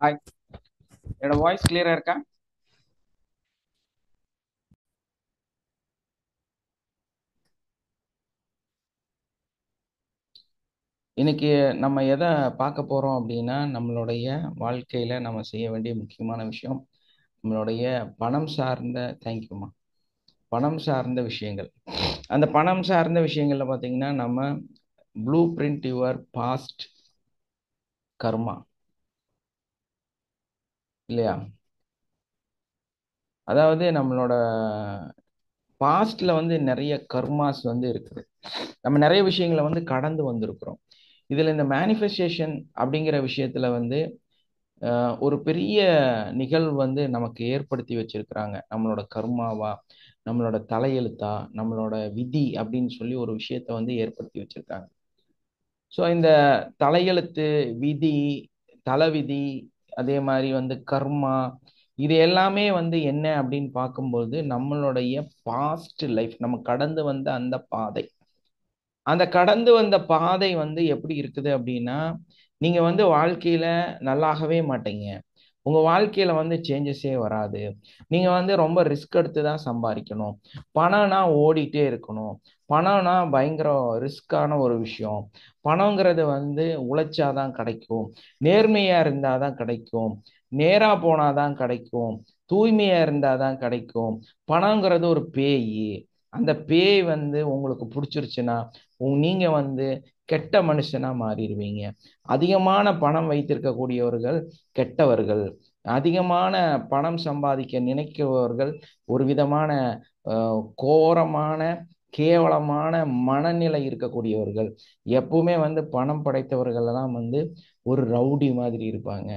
Hi. என்னோட voice கிளியரா இருக்கா? இன்னைக்கு நம்ம எதை பார்க்க போறோம் அப்படின்னா, நம்மளுடைய வாழ்க்கையில நம்ம செய்ய வேண்டிய முக்கியமான விஷயம் நம்மளுடைய பணம் சார்ந்த தேங்க்யூமா பணம் சார்ந்த விஷயங்கள். அந்த பணம் சார்ந்த விஷயங்கள்ல பார்த்தீங்கன்னா, நம்ம ப்ளூ பிரிண்ட் யுவர் பாஸ்ட் கர்மா, இல்லையா? அதாவது நம்மளோட பாஸ்ட்ல வந்து நிறைய கர்மாஸ் வந்து இருக்குது. நம்ம நிறைய விஷயங்களை வந்து கடந்து வந்திருக்கிறோம். இதுல இந்த மேனிஃபெஸ்டேஷன் அப்படிங்கிற விஷயத்துல வந்து ஒரு பெரிய நிகழ்வு வந்து நமக்கு ஏற்படுத்தி வச்சிருக்கிறாங்க. நம்மளோட கர்மாவா, நம்மளோட தலையெழுத்தா, நம்மளோட விதி அப்படின்னு சொல்லி ஒரு விஷயத்த வந்து ஏற்படுத்தி வச்சிருக்காங்க. ஸோ இந்த தலையெழுத்து, விதி, தலைவிதி, அதே மாதிரி வந்து கர்மா, இது எல்லாமே வந்து என்ன அப்படின்னு பார்க்கும்போது நம்மளுடைய பாஸ்ட் லைஃப், நம்ம கடந்து வந்த அந்த பாதை. அந்த கடந்து வந்த பாதை வந்து எப்படி இருக்குது அப்படின்னா, நீங்க வந்து வாழ்க்கையில நல்லாகவே மாட்டீங்க. உங்க வாழ்க்கையில வந்து சேஞ்சஸே வராது. நீங்க வந்து ரொம்ப ரிஸ்க் எடுத்து தான் சம்பாதிக்கணும். பணம்னா ஓடிட்டே இருக்கணும். பணம்னா பயங்கர ரிஸ்கான ஒரு விஷயம். பணங்கிறது வந்து உழைச்சாதான் கிடைக்கும். நேர்மையா இருந்தாதான் கிடைக்கும். நேரா போனாதான் கிடைக்கும். தூய்மையா இருந்தாதான் கிடைக்கும். பணங்கிறது ஒரு பேய். அந்த பேய் வந்து உங்களுக்கு பிடிச்சிருச்சுன்னா நீங்க வந்து கெட்ட மனுஷனா மாறிடுவீங்க. அதிகமான பணம் வைத்திருக்கக்கூடியவர்கள் கெட்டவர்கள். அதிகமான பணம் சம்பாதிக்க நினைக்கிறவர்கள் ஒரு விதமான கோரமான கேவலமான மனநிலை இருக்கக்கூடியவர்கள். எப்பவுமே வந்து பணம் படைத்தவர்கள் எல்லாம் வந்து ஒரு ரவுடி மாதிரி இருப்பாங்க.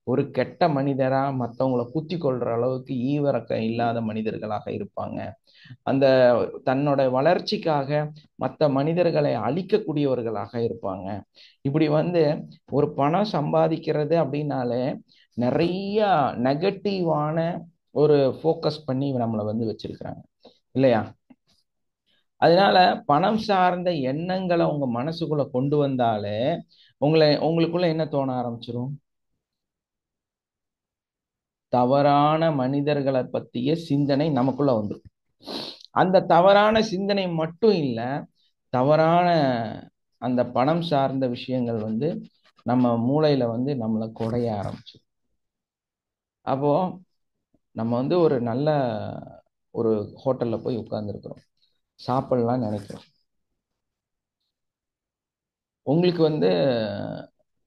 ஒரு கெட்ட மனிதரா மற்றவங்களை குத்தி கொள்ற அளவுக்கு ஈவிரக்கம் இல்லாத மனிதர்களாக இருப்பாங்க. அந்த தன்னோட வளர்ச்சிக்காக மற்ற மனிதர்களை அழிக்கக்கூடியவர்களாக இருப்பாங்க. இப்படி வந்து ஒரு பணம் சம்பாதிக்கிறது அப்படின்னாலே நிறைய நெகட்டிவான ஒரு ஃபோக்கஸ் பண்ணி நம்மளை வந்து வச்சிருக்கிறாங்க, இல்லையா? அதனால பணம் சார்ந்த எண்ணங்களை உங்க மனசுக்குள்ள கொண்டு வந்தாலே உங்களுக்குள்ள என்ன தோண ஆரம்பிச்சிரும்? தவறான மனிதர்களை பத்திய சிந்தனை நமக்குள்ள வந்துடும். அந்த தவறான சிந்தனை மட்டும் இல்ல, தவறான அந்த பணம் சார்ந்த விஷயங்கள் வந்து நம்ம மூளையில வந்து நம்மளை குடைய ஆரம்பிச்சு. அப்போ நம்ம வந்து ஒரு நல்ல ஒரு ஹோட்டல்ல போய் உட்கார்ந்துருக்கிறோம், சாப்பிடலாம் நினைக்கிறோம். உங்களுக்கு வந்து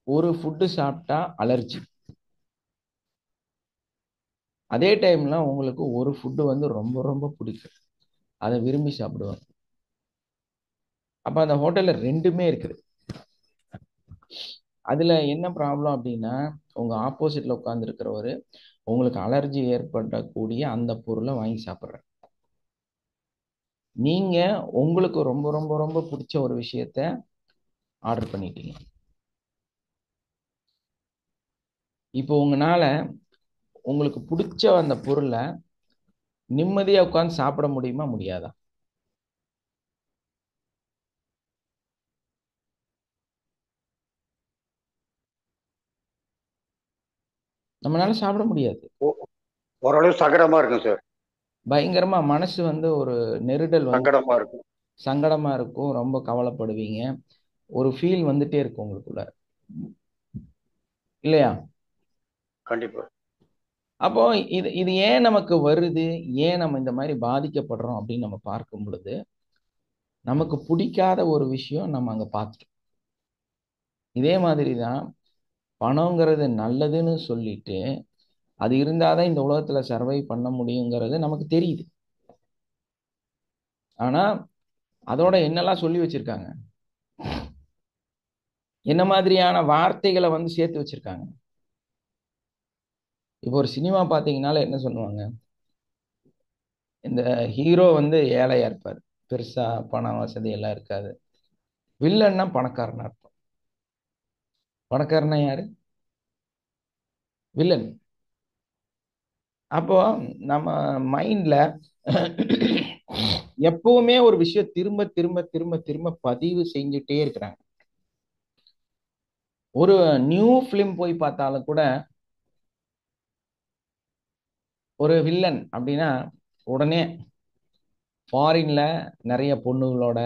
ஒரு ஃபுட்டு சாப்பிட்டா அலர்ஜி. அதே டைம்ல உங்களுக்கு ஒரு ஃபுட்டு வந்து ரொம்ப ரொம்ப பிடிக்கும், அதை விரும்பி சாப்பிடுவாங்க. அப்ப அந்த ஹோட்டல்ல ரெண்டுமே இருக்குது. அதுல என்ன ப்ராப்ளம் அப்படின்னா, உங்க ஆப்போசிட்ல உட்கார்ந்து இருக்கிறவரு உங்களுக்கு அலர்ஜி ஏற்படக்கூடிய அந்த பொருளை வாங்கி சாப்பிடுற. நீங்க உங்களுக்கு ரொம்ப ரொம்ப ரொம்ப பிடிச்ச ஒரு விஷயத்த ஆர்டர் பண்ணிட்டீங்க. இப்போ உங்களால உங்களுக்கு பிடிச்ச அந்த பொருளை நிம்மதியா உட்கார்ந்து சாப்பிட முடியுமா, முடியாதா? நம்மளால சாப்பிட முடியாது. ஓ- ஓரளவு சங்கடமா இருக்கும் சார். பயங்கரமா மனசு வந்து ஒரு நெருடல் வந்து சங்கடமா இருக்கும். சங்கடமா இருக்கும். ரொம்ப கவலைப்படுவீங்க. ஒரு ஃபீல் வந்துட்டே இருக்கும் உங்களுக்குள்ள, இல்லையா? கண்டிப்பா. அப்போ இது இது ஏன் நமக்கு வருது, ஏன் நம்ம இந்த மாதிரி பாதிக்கப்படுறோம் அப்படின்னு நம்ம பார்க்கும் பொழுது, நமக்கு பிடிக்காத ஒரு விஷயம் நம்ம அங்க பார்த்துட்டோம். இதே மாதிரி தான் பணங்கிறது நல்லதுன்னு சொல்லிட்டு, அது இருந்தாதான் இந்த உலகத்துல சர்வை பண்ண முடியுங்கிறது நமக்கு தெரியுது. ஆனா அதோட என்னெல்லாம் சொல்லி வச்சிருக்காங்க, என்ன மாதிரியான வார்த்தைகளை வந்து சேர்த்து வச்சிருக்காங்க. இப்போ ஒரு சினிமா பார்த்தீங்கன்னால என்ன சொல்லுவாங்க, இந்த ஹீரோ வந்து ஏழையா இருப்பார், பெருசா பண வசதி எல்லாம் இருக்காது. வில்லன்னா பணக்காரனா இருப்பான். பணக்காரனா யாரு? வில்லன். அப்போ நம்ம மைண்ட்ல எப்பவுமே ஒரு விஷயம் திரும்ப திரும்ப திரும்ப திரும்ப பதிவு செஞ்சுட்டே இருக்கிறாங்க. ஒரு நியூ ஃபிலிம் போய் பார்த்தாலும் கூட ஒரு வில்லன் அப்படின்னா உடனே ஃபாரின்ல நிறைய பொண்ணுகளோட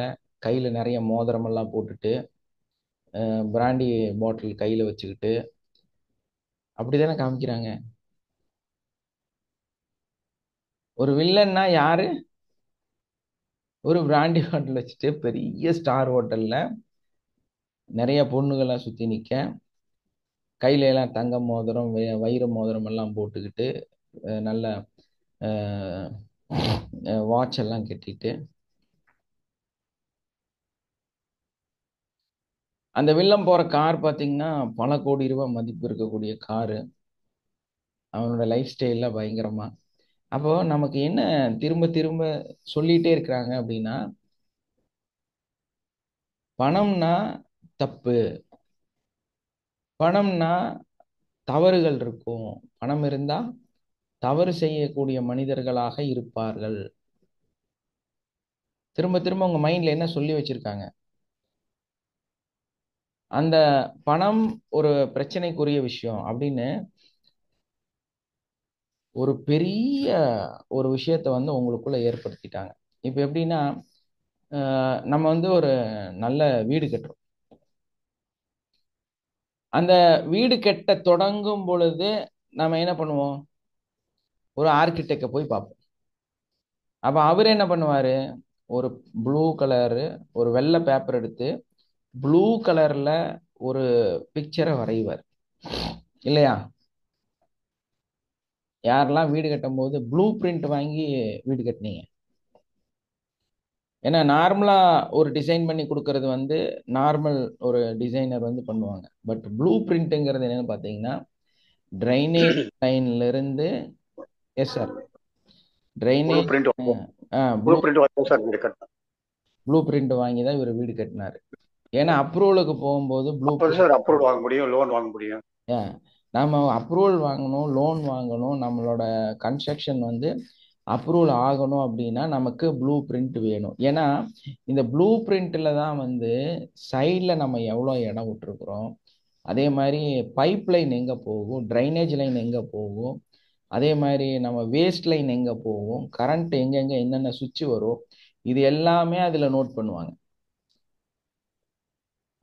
கையில நிறைய மோதிரம் எல்லாம் போட்டுட்டு பிராண்டி பாட்டில் கையில வச்சுக்கிட்டு அப்படிதானே காமிக்கிறாங்க. ஒரு வில்லன்னா யாரு? ஒரு பிராண்டி பாட்டில் வச்சுட்டு பெரிய ஸ்டார் ஹோட்டல்ல நிறைய பொண்ணுகளை சுத்தி நிக்க, கையில எல்லாம் தங்க மோதிரம் வைர மோதிரம் எல்லாம் போட்டுக்கிட்டு நல்ல வாட்ச் எல்லாம் கட்டிட்டு அந்த வில்லம் போற கார் பாத்தீங்கன்னா பல கோடி ரூபாய் மதிப்பு இருக்கக்கூடிய காரு. அவனோட லைஃப் ஸ்டைல்ல பயங்கரமா. அப்போ நமக்கு என்ன திரும்ப திரும்ப சொல்லிட்டே இருக்கிறாங்க அப்படின்னா, பணம்னா தப்பு, பணம்னா தவறுகள் இருக்கும், பணம் இருந்தா தவறு செய்யக்கூடிய மனிதர்களாக இருப்பார்கள். திரும்ப திரும்ப உங்க மைண்ட்ல என்ன சொல்லி வச்சிருக்காங்க? அந்த பணம் ஒரு பிரச்சனைக்குரிய விஷயம் அப்படின்னு ஒரு பெரிய ஒரு விஷயத்த வந்து உங்களுக்குள்ள ஏற்படுத்திட்டாங்க. இப்ப எப்படின்னா, நம்ம வந்து ஒரு நல்ல வீடு கட்டுறோம். அந்த வீடு கட்ட தொடங்கும் பொழுது நம்ம என்ன பண்ணுவோம்? ஒரு ஆர்கிடெக்ட போய் பார்ப்போம். அப்ப அவர் என்ன பண்ணுவாரு? ஒரு ப்ளூ கலரு, ஒரு வெள்ளை பேப்பர் எடுத்து ப்ளூ கலர்ல ஒரு பிக்சரை வரைவார் இல்லையா? யாரெல்லாம் வீடு கட்டும் போது ப்ளூ பிரிண்ட் வாங்கி வீடு கட்டினீங்க? ஏன்னா நார்மலா ஒரு டிசைன் பண்ணி கொடுக்கறது வந்து நார்மல் ஒரு டிசைனர் வந்து பண்ணுவாங்க. பட் ப்ளூ பிரிண்ட்ங்கிறது என்னன்னு பார்த்தீங்கன்னா, ட்ரைனேஜ் லைன்ல இருந்து, yes sir, blue drainage print blue blue print வந்து சார் வீடு கட்டணும். ப்ளூ பிரிண்ட் வாங்கி தான் இவர் வீடு கட்டினாரு. ஏன்னா அப்ரூவலுக்கு போகும்போது ப்ளூ அப்போ சார் அப்ரூவல் வாங்க முடியும், லோன் வாங்க முடியும். நாம அப்ரூவல் வாங்கணும், லோன் வாங்கணும், நம்மளோட கன்ஸ்ட்ரக்ஷன் வந்து அப்ரூவல் ஆகணும் அப்படின்னா நமக்கு ப்ளூ பிரிண்ட் வேணும். ஏன்னா இந்த ப்ளூ பிரிண்ட்ல தான் வந்து சைடில் நம்ம எவ்வளோ இடம் விட்டுருக்குறோம், அதே மாதிரி பைப் லைன் எங்கே போகும், ட்ரைனேஜ் லைன் எங்கே போகும், அதே மாதிரி நம்ம வேஸ்ட் லைன் எங்கே போகும், கரண்ட் எங்கெங்கே என்னென்ன சுவிட்ச் வரும், இது எல்லாமே அதில் நோட் பண்ணுவாங்க.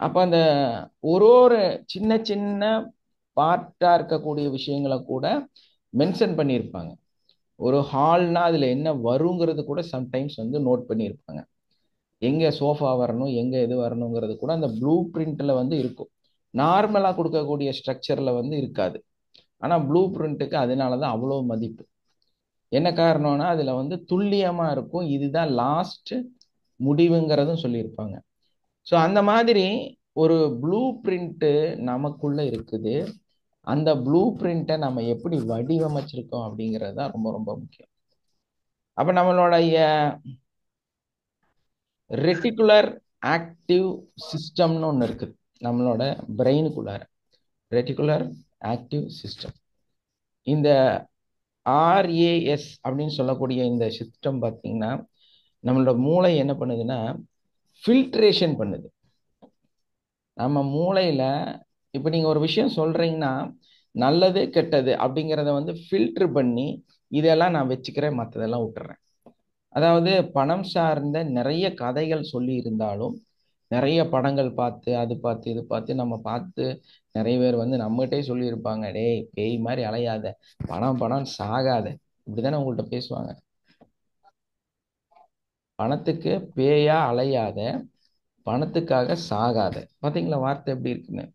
அப்போ அந்த ஒரு சின்ன சின்ன பார்ட்டா இருக்கக்கூடிய விஷயங்களை கூட மென்ஷன் பண்ணியிருப்பாங்க. ஒரு ஹால்னா அதுல என்ன வருங்கிறது கூட சம்டைம்ஸ் வந்து நோட் பண்ணியிருப்பாங்க. எங்க சோஃபா வரணும், எங்க எது வரணுங்கிறது கூட அந்த ப்ளூ பிரிண்ட்ல வந்து இருக்கும். நார்மலா கொடுக்கக்கூடிய ஸ்ட்ரக்சர்ல வந்து இருக்காது. ஆனா ப்ளூ பிரிண்ட்டுக்கு அதனாலதான் அவ்வளவு மதிப்பு. என்ன காரணம்னா அதுல வந்து துல்லியமா இருக்கும், இதுதான் லாஸ்ட் முடிவுங்கிறதும் சொல்லியிருப்பாங்க. ஸோ அந்த மாதிரி ஒரு ப்ளூ பிரிண்ட் நமக்குள்ள இருக்குது. அந்த ப்ளூ பிரிண்ட்டை நம்ம எப்படி வடிவமைச்சிருக்கோம் அப்படிங்கிறது தான் ரொம்ப ரொம்ப முக்கியம். அப்ப நம்மளுடைய ரெட்டிகுலர் ஆக்டிவ் சிஸ்டம்னு ஒன்று இருக்குது நம்மளோட பிரெயினுக்குள்ளார. ரெட்டிகுலர் ஆக்டிவ் சிஸ்டம், இந்த ஆர்ஏஎஸ் அப்படின்னு சொல்லக்கூடிய இந்த சிஸ்டம் பார்த்தீங்கன்னா நம்மளோட மூளை என்ன பண்ணுதுன்னா ஃபில்ட்ரேஷன் பண்ணுது. நம்ம மூளையில இப்போ நீங்க ஒரு விஷயம் சொல்றீங்கன்னா நல்லது கெட்டது அப்படிங்கிறத வந்து ஃபில்டர் பண்ணி இதெல்லாம் நான் வச்சுக்கிறேன், மற்றதெல்லாம் விட்டுறேன். அதாவது பணம் சார்ந்த நிறைய கதைகள் சொல்லி இருந்தாலும், நிறைய படங்கள் பார்த்து அது பார்த்து இது பார்த்து நம்ம பார்த்து நிறைய பேர் வந்து நம்மகிட்டே சொல்லியிருப்பாங்க, டேய் பேய் மாதிரி அலையாத, பணம் பணம் சாகாத, இப்படிதானே உங்கள்கிட்ட பேசுவாங்க. பணத்துக்கு பேயா அலையாத, பணத்துக்காக சாகாத. பார்த்தீங்களா வார்த்தை எப்படி இருக்குன்னு?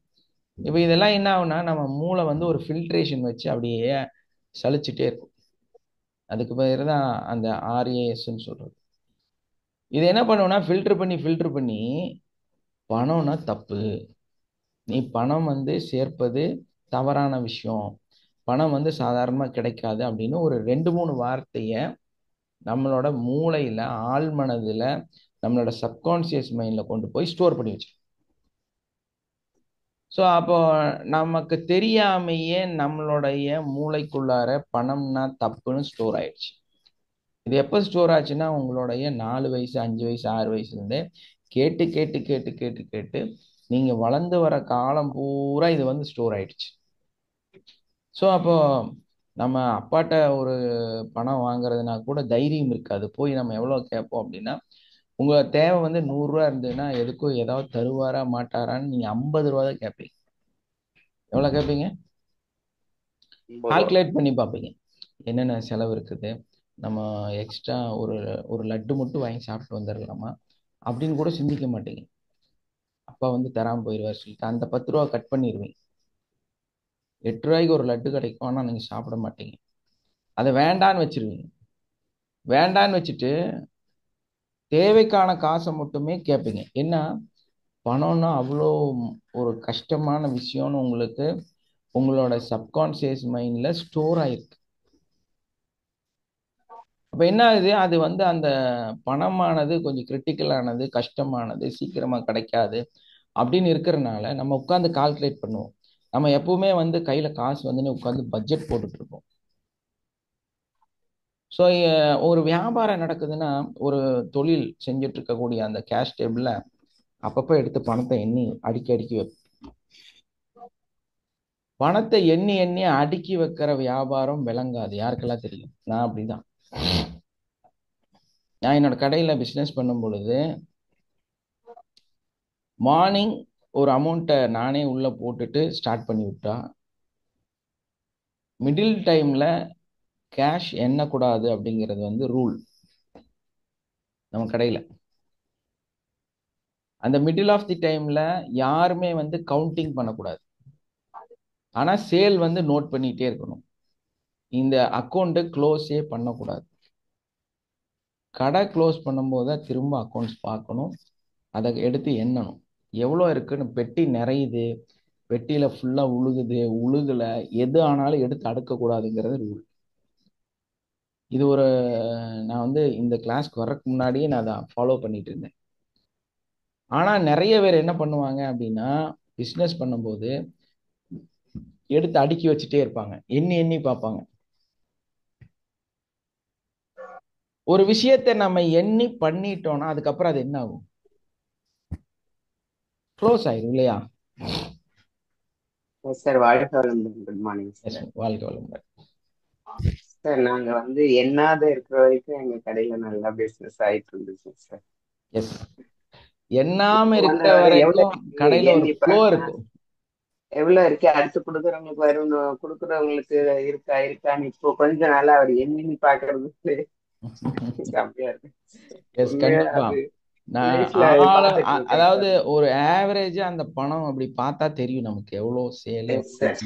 இப்போ இதெல்லாம் என்ன ஆகும்னா நம்ம மூளை வந்து ஒரு ஃபில்ட்ரேஷன் வச்சு அப்படியே சலிச்சுட்டே இருக்கும். அதுக்கு பேர் தான் அந்த ஆர்ஏஎஸ்ன்னு சொல்றது. இது என்ன பண்ணுவோம்னா ஃபில்டர் பண்ணி ஃபில்டர் பண்ணி பணம்னா தப்பு, நீ பணம் வந்து சேர்ப்பது தவறான விஷயம், பணம் வந்து சாதாரணமாக கிடைக்காது அப்படின்னு ஒரு 2 3 வார்த்தையை நம்மளோட மூளையில, ஆழ்மனதுல, நம்மளோட சப்கான்சியஸ் மைண்ட்ல கொண்டு போய் ஸ்டோர் பண்ணி வச்சு. ஸோ அப்போ நமக்கு தெரியாமையே நம்மளுடைய மூளைக்குள்ளார பணம்னா தப்புன்னு ஸ்டோர் ஆயிடுச்சு. இது எப்போ ஸ்டோர் ஆச்சுன்னா உங்களுடைய 4 வயசு 5 வயசு 6 வயசுலேருந்தே கேட்டு கேட்டு கேட்டு கேட்டு கேட்டு நீங்க வளர்ந்து வர காலம் பூரா இது வந்து ஸ்டோர் ஆயிடுச்சு. ஸோ அப்போ நம்ம அப்பாட்ட ஒரு பணம் வாங்குறதுனா கூட தைரியம் இருக்காது. போய் நம்ம எவ்வளவு கேட்போம் அப்படின்னா, உங்க தேவை வந்து 100 ரூபா இருந்ததுன்னா எதுக்கும் ஏதாவது தருவாரா மாட்டாரான்னு நீங்க 50 ரூபா தான் கேட்பீங்க. எவ்வளவு கேட்பீங்க? 50 ரூபா. கால்குலேட் பண்ணி பார்ப்பீங்க என்னென்ன செலவு இருக்குது, நம்ம எக்ஸ்ட்ரா ஒரு ஒரு லட்டு மட்டும் வாங்கி சாப்பிட்டு வந்துடலாமா அப்படின்னு கூட சிந்திக்க மாட்டீங்க. அப்பா வந்து தராம போயிடுவார் சொல்லிட்டு அந்த 10 ரூபா கட் பண்ணிடுவீங்க. 8 ரூபாய்க்கு ஒரு லட்டு கிடைக்கும், ஆனால் நீங்க சாப்பிட மாட்டீங்க. அதை வேண்டான்னு வச்சிருவீங்க. வேண்டான்னு வச்சுட்டு தேவைக்கான காசை மட்டுமே கேட்பீங்க. என்ன, பணம்னா அவ்வளோ ஒரு கஷ்டமான விஷயம்னு உங்களுக்கு உங்களோட சப்கான்சியஸ் மைண்ட்ல ஸ்டோர் ஆயிருக்கு. அப்ப என்ன ஆகுது, அது வந்து அந்த பணமானது கொஞ்சம் கிரிட்டிக்கலானது, கஷ்டமானது, சீக்கிரமா கிடைக்காது அப்படின்னு இருக்கிறனால நம்ம உட்காந்து கால்குலேட் பண்ணுவோம். நம்ம எப்பவுமே வந்து கையில காசு வந்து உட்காந்து பட்ஜெட் போட்டுட்டு இருப்போம். ஸோ ஒரு வியாபாரம் நடக்குதுன்னா, ஒரு தொழில் செஞ்சுட்டு இருக்கக்கூடிய அந்த கேஷ் டேபிள்ல அப்பப்போ எடுத்து பணத்தை எண்ணி அடுக்கி அடுக்கி வைப்போம். பணத்தை எண்ணி எண்ணி அடுக்கி வைக்கிற வியாபாரம் விளங்காது. யாருக்கெல்லாம் தெரியும்? நான் அப்படிதான். நான் என்னோட கடையில பிசினஸ் பண்ணும் பொழுது மார்னிங் ஒரு அமௌண்ட்டை நானே உள்ள போட்டுட்டு ஸ்டார்ட் பண்ணி விட்டா, மிடில் டைம்ல கேஷ் எண்ணக்கூடாது அப்படிங்கிறது வந்து ரூல் நம்ம கடையில. அந்த மிடில் ஆஃப் தி டைம்ல யாருமே வந்து கவுண்டிங் பண்ணக்கூடாது. ஆனா சேல் வந்து நோட் பண்ணிட்டே இருக்கணும். இந்த அக்கௌண்ட் க்ளோஸே பண்ணக்கூடாது. கடை க்ளோஸ் பண்ணும்போது தான் திரும்ப அக்கௌண்ட்ஸ் பார்க்கணும், அதை எடுத்து எண்ணணும். எவ்வளோ இருக்குன்னு, பெட்டி நிறையுது, பெட்டியில ஃபுல்லா உழுகுது, உழுகல, எது ஆனாலும் எடுத்து அடுக்கக்கூடாதுங்கிறது ரூல். இது ஒரு நான் வந்து இந்த கிளாஸ்க்கு வர்றதுக்கு முன்னாடியே நான் அதை ஃபாலோ பண்ணிட்டு இருந்தேன். ஆனா நிறைய பேர் என்ன பண்ணுவாங்க அப்படின்னா, பிஸ்னஸ் பண்ணும்போது எடுத்து அடுக்கி வச்சுட்டே இருப்பாங்க, எண்ணி எண்ணி பார்ப்பாங்க. ஒரு விஷயத்தை நம்ம எண்ணி பண்ணிட்டோம்னா அதுக்கப்புறம் அது என்ன ஆகும்? க்ளோஸ் ஆயிடும் இல்லையா? சார் வாழ்க வளமுடன். Good morning Yes, sir. வாழ்க்கை வளமுடன். சார் நாங்க வந்து எண்ணாத இருக்கிற வரைக்கும் எங்க கடையில நல்லா பிசினஸ் ஆயிட்டு இருந்துச்சு சார். எஸ், எண்ணாம இப்போ வந்து இருக்கிற எவ்வளவு வரைக்கும் கடையில ஒரு எண்ணி ஃப்ளோ இருக்கும். எவ்வளவு இருக்கு, அடுத்து கொடுக்குறவங்களுக்கு வரும், கொடுக்குறவங்களுக்கு இருக்கா இருக்கான்னு இப்போ கொஞ்ச நாளா அவர் எண்ணி பாக்குறது செம்மையா இருக்கு. எஸ், உண்மையா கண்டிப்பா. அது நான் லைஃப்ல பாத்துட்டு இருக்கேன் அதாவது சார். ஒரு ஆவரேஜா அந்த பணம் அப்படி பார்த்தா தெரியும் நமக்கு எவ்வளவு சேல். Yes sir.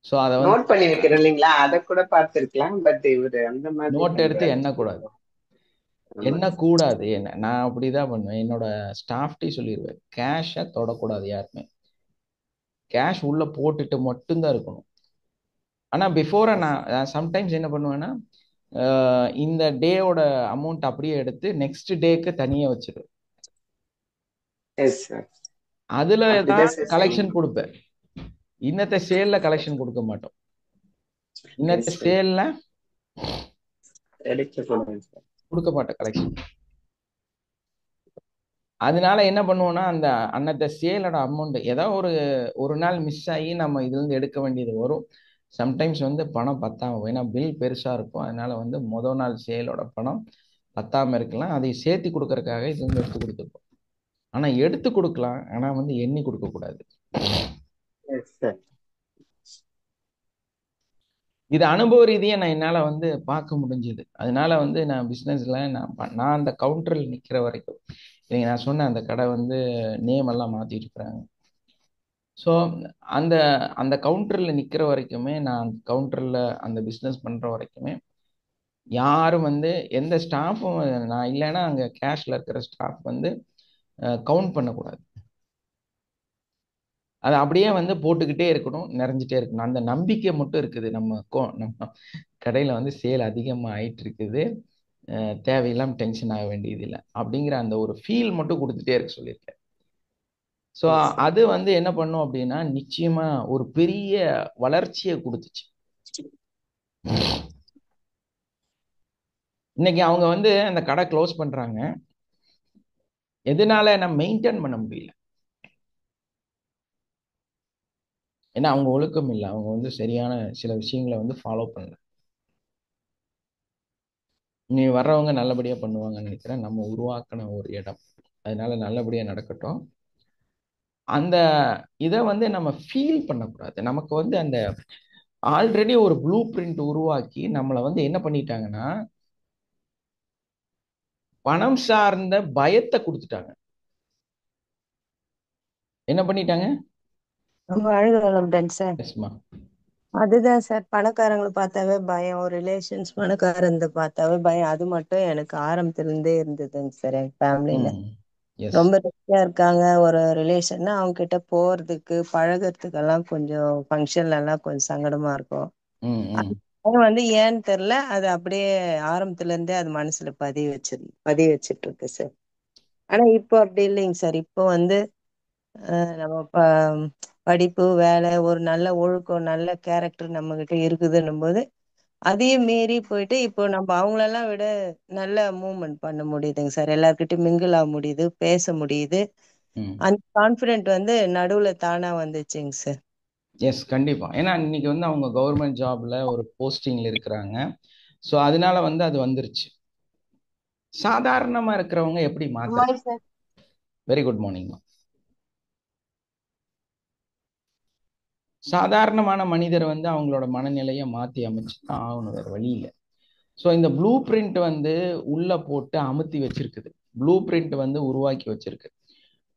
ஸோ அதை வந்து நோட் பண்ணி வைக்கிறோம் இல்லைங்களா, அதை கூட பார்த்திருக்கலாம். பட் இவரு அந்த மாதிரி நோட் எடுத்து பண்றாரு. எண்ணக்கூடாது, ஆமா. எண்ணக்கூடாது. என்ன, நான் அப்படிதான் பண்ணுவேன். என்னோட ஸ்டாஃப்டே சொல்லிடுவேன், கேஷை தொடக்கூடாது யாருமே. கேஷ் உள்ள போட்டுட்டு மட்டும்தான் இருக்கணும். ஆனா பிஃபோரா நான் சம்டைம்ஸ் என்ன பண்ணுவேன்னா, இந்த டேயோட அமௌண்ட் அப்படியே எடுத்து நெக்ஸ்ட் டேக்கு தனியா வச்சிருவேன். Yes sir. அதுல அப்படிதான் தான் சார் கலெக்ஷன் செய்யணும். கொடுப்பேன். இன்னத்த சேல்ல கலெக்ஷன் கொடுக்க மாட்டோம். இன்னத்த எஸ் சார். சேல்ல எடுத்து சொல்றேன் சார். கொடுக்க மாட்டேன் கலெக்ஷன். அதனால என்ன பண்ணுவோம்னா, அந்த அன்னத்த சேலோட அமௌண்ட் ஏதாவது ஒரு நாள் மிஸ் ஆகி நம்ம இதுல இருந்து எடுக்க வேண்டியது வரும். சம்டைம்ஸ் வந்து பணம் பத்தாம, ஏன்னா பில் பெருசா இருக்கும். அதனால வந்து முதல் நாள் சேலோட பணம் பத்தாம இருக்கலாம். அதை சேர்த்து கொடுக்கறதுக்காக இது வந்து எடுத்து கொடுத்துருப்போம். ஆனா எடுத்து கொடுக்கலாம், ஆனா வந்து எண்ணி கொடுக்க கூடாது. Yes sir. இது அனுபவ ரீதியா நான் என்னால வந்து பார்க்க முடிஞ்சது. அதனால வந்து நான் பிசினஸ்ல நான் அந்த கவுண்டரில் நிக்கிற வரைக்கும், நீங்க நான் சொன்ன அந்த கடை வந்து நேம் எல்லாம் மாத்திட்டு இருக்கிறாங்க. ஸோ அந்த அந்த கவுண்டர்ல நிக்கிற வரைக்குமே, நான் கவுண்டர்ல அந்த பிசினஸ் பண்ற வரைக்குமே யாரும் வந்து எந்த ஸ்டாஃபும், நான் இல்லைன்னா அங்க கேஷ்ல இருக்கிற ஸ்டாஃப் வந்து கவுண்ட் பண்ணக்கூடாது. அது அப்படியே வந்து போட்டுக்கிட்டே இருக்கணும், நிறைஞ்சிட்டே இருக்கணும். அந்த நம்பிக்கை மட்டும் இருக்குது. நம்ம கடையில வந்து சேல் அதிகமா ஆயிட்டு இருக்குது, தேவையில்லாம டென்ஷன் ஆக வேண்டியது இல்லை அப்படிங்கிற அந்த ஒரு ஃபீல் மட்டும் கொடுத்துட்டே இருக்க சொல்லியிருக்கேன். So yes sir. அது வந்து என்ன பண்ணும் அப்படின்னா, நிச்சயமா ஒரு பெரிய வளர்ச்சியை கொடுத்துச்சு. இன்னைக்கு அவங்க வந்து அந்த கடை க்ளோஸ் பண்றாங்க. எதனால? நம்ம மெயின்டைன் பண்ண முடியல. ஏன்னா அவங்க ஒழுக்கம் இல்லை, அவங்க வந்து சரியான சில விஷயங்களை வந்து ஃபாலோ பண்ணல. நீ வர்றவங்க நல்லபடியா பண்ணுவாங்கன்னு நினைக்கிறேன். நம்ம உருவாக்கின ஒரு இடம், அதனால நல்லபடியா நடக்கட்டும். அந்த இதை வந்து நம்ம ஃபீல் பண்ணக்கூடாது. நமக்கு வந்து அந்த ஆல்ரெடி ஒரு ப்ளூ பிரிண்ட் உருவாக்கி நம்மளை வந்து என்ன பண்ணிட்டாங்கன்னா, பணம் சார்ந்த பயத்தை கொடுத்துட்டாங்க. என்ன பண்ணிட்டாங்க? வாழ்க வளமுடன் சார். எஸ்மா. அதுதான் சார், பணக்காரங்களை பார்த்தாவே பயம், ரிலேஷன்ஸ் பணக்காரந்த பார்த்தாவே பயம். அது மட்டும் எனக்கு ஆரம்பத்துல இருந்தே இருந்ததுங்க சார். என் ஃபேமிலியில எஸ். ரொம்ப ரிச்சா இருக்காங்க ஒரு ரிலேஷன்னா, அவங்க கிட்ட போறதுக்கு பழகிறதுக்கெல்லாம் கொஞ்சம் ஃபங்க்ஷன்ல எல்லாம் கொஞ்சம் சங்கடமா இருக்கும். ம் ம் அது வந்து ஏன்னு தெரியல, அது அப்படியே ஆரம்பத்துல இருந்தே அது மனசுல பதிய வச்சிட்டு இருக்கு சார். ஆனா இப்போ அப்படி இல்லைங்க சார். இப்போ வந்து நம்ம படிப்பு, வேலை, ஒரு நல்ல ஒழுக்கம், நல்ல கேரக்டர் நம்ம கிட்ட இருக்குதுன்னும் போது அதையும் மீறி போயிட்டு இப்போ நம்ம அவங்களெல்லாம் விட நல்ல மூவ்மெண்ட் பண்ண முடியுதுங்க சார். எல்லார்கிட்டயும் மிங்கிள் ஆக முடியுது, பேச முடியுது. ம் அந்த கான்ஃபிடென்ட் வந்து நடுவுல தானா வந்துச்சுங்க சார். எஸ், கண்டிப்பா. ஏன்னா இன்னைக்கு வந்து அவங்க கவர்மெண்ட் ஜாப்ல ஒரு போஸ்டிங்ல இருக்கிறாங்க. ஸோ அதனால வந்து அது வந்துருச்சு. சாதாரணமா இருக்கிறவங்க எப்படி மாத்துறது? ஆமாங்க சார். Very good morning. சாதாரணமான மனிதர் வந்து அவங்களோட மனநிலையை மாற்றி அமைச்சு தான் ஆகணும், வேறு வழி இல்லை. ஸோ இந்த ப்ளூ பிரிண்ட் வந்து உள்ள போட்டு அமுத்தி வச்சிருக்குது, ப்ளூ பிரிண்ட் வந்து உருவாக்கி வச்சிருக்கு.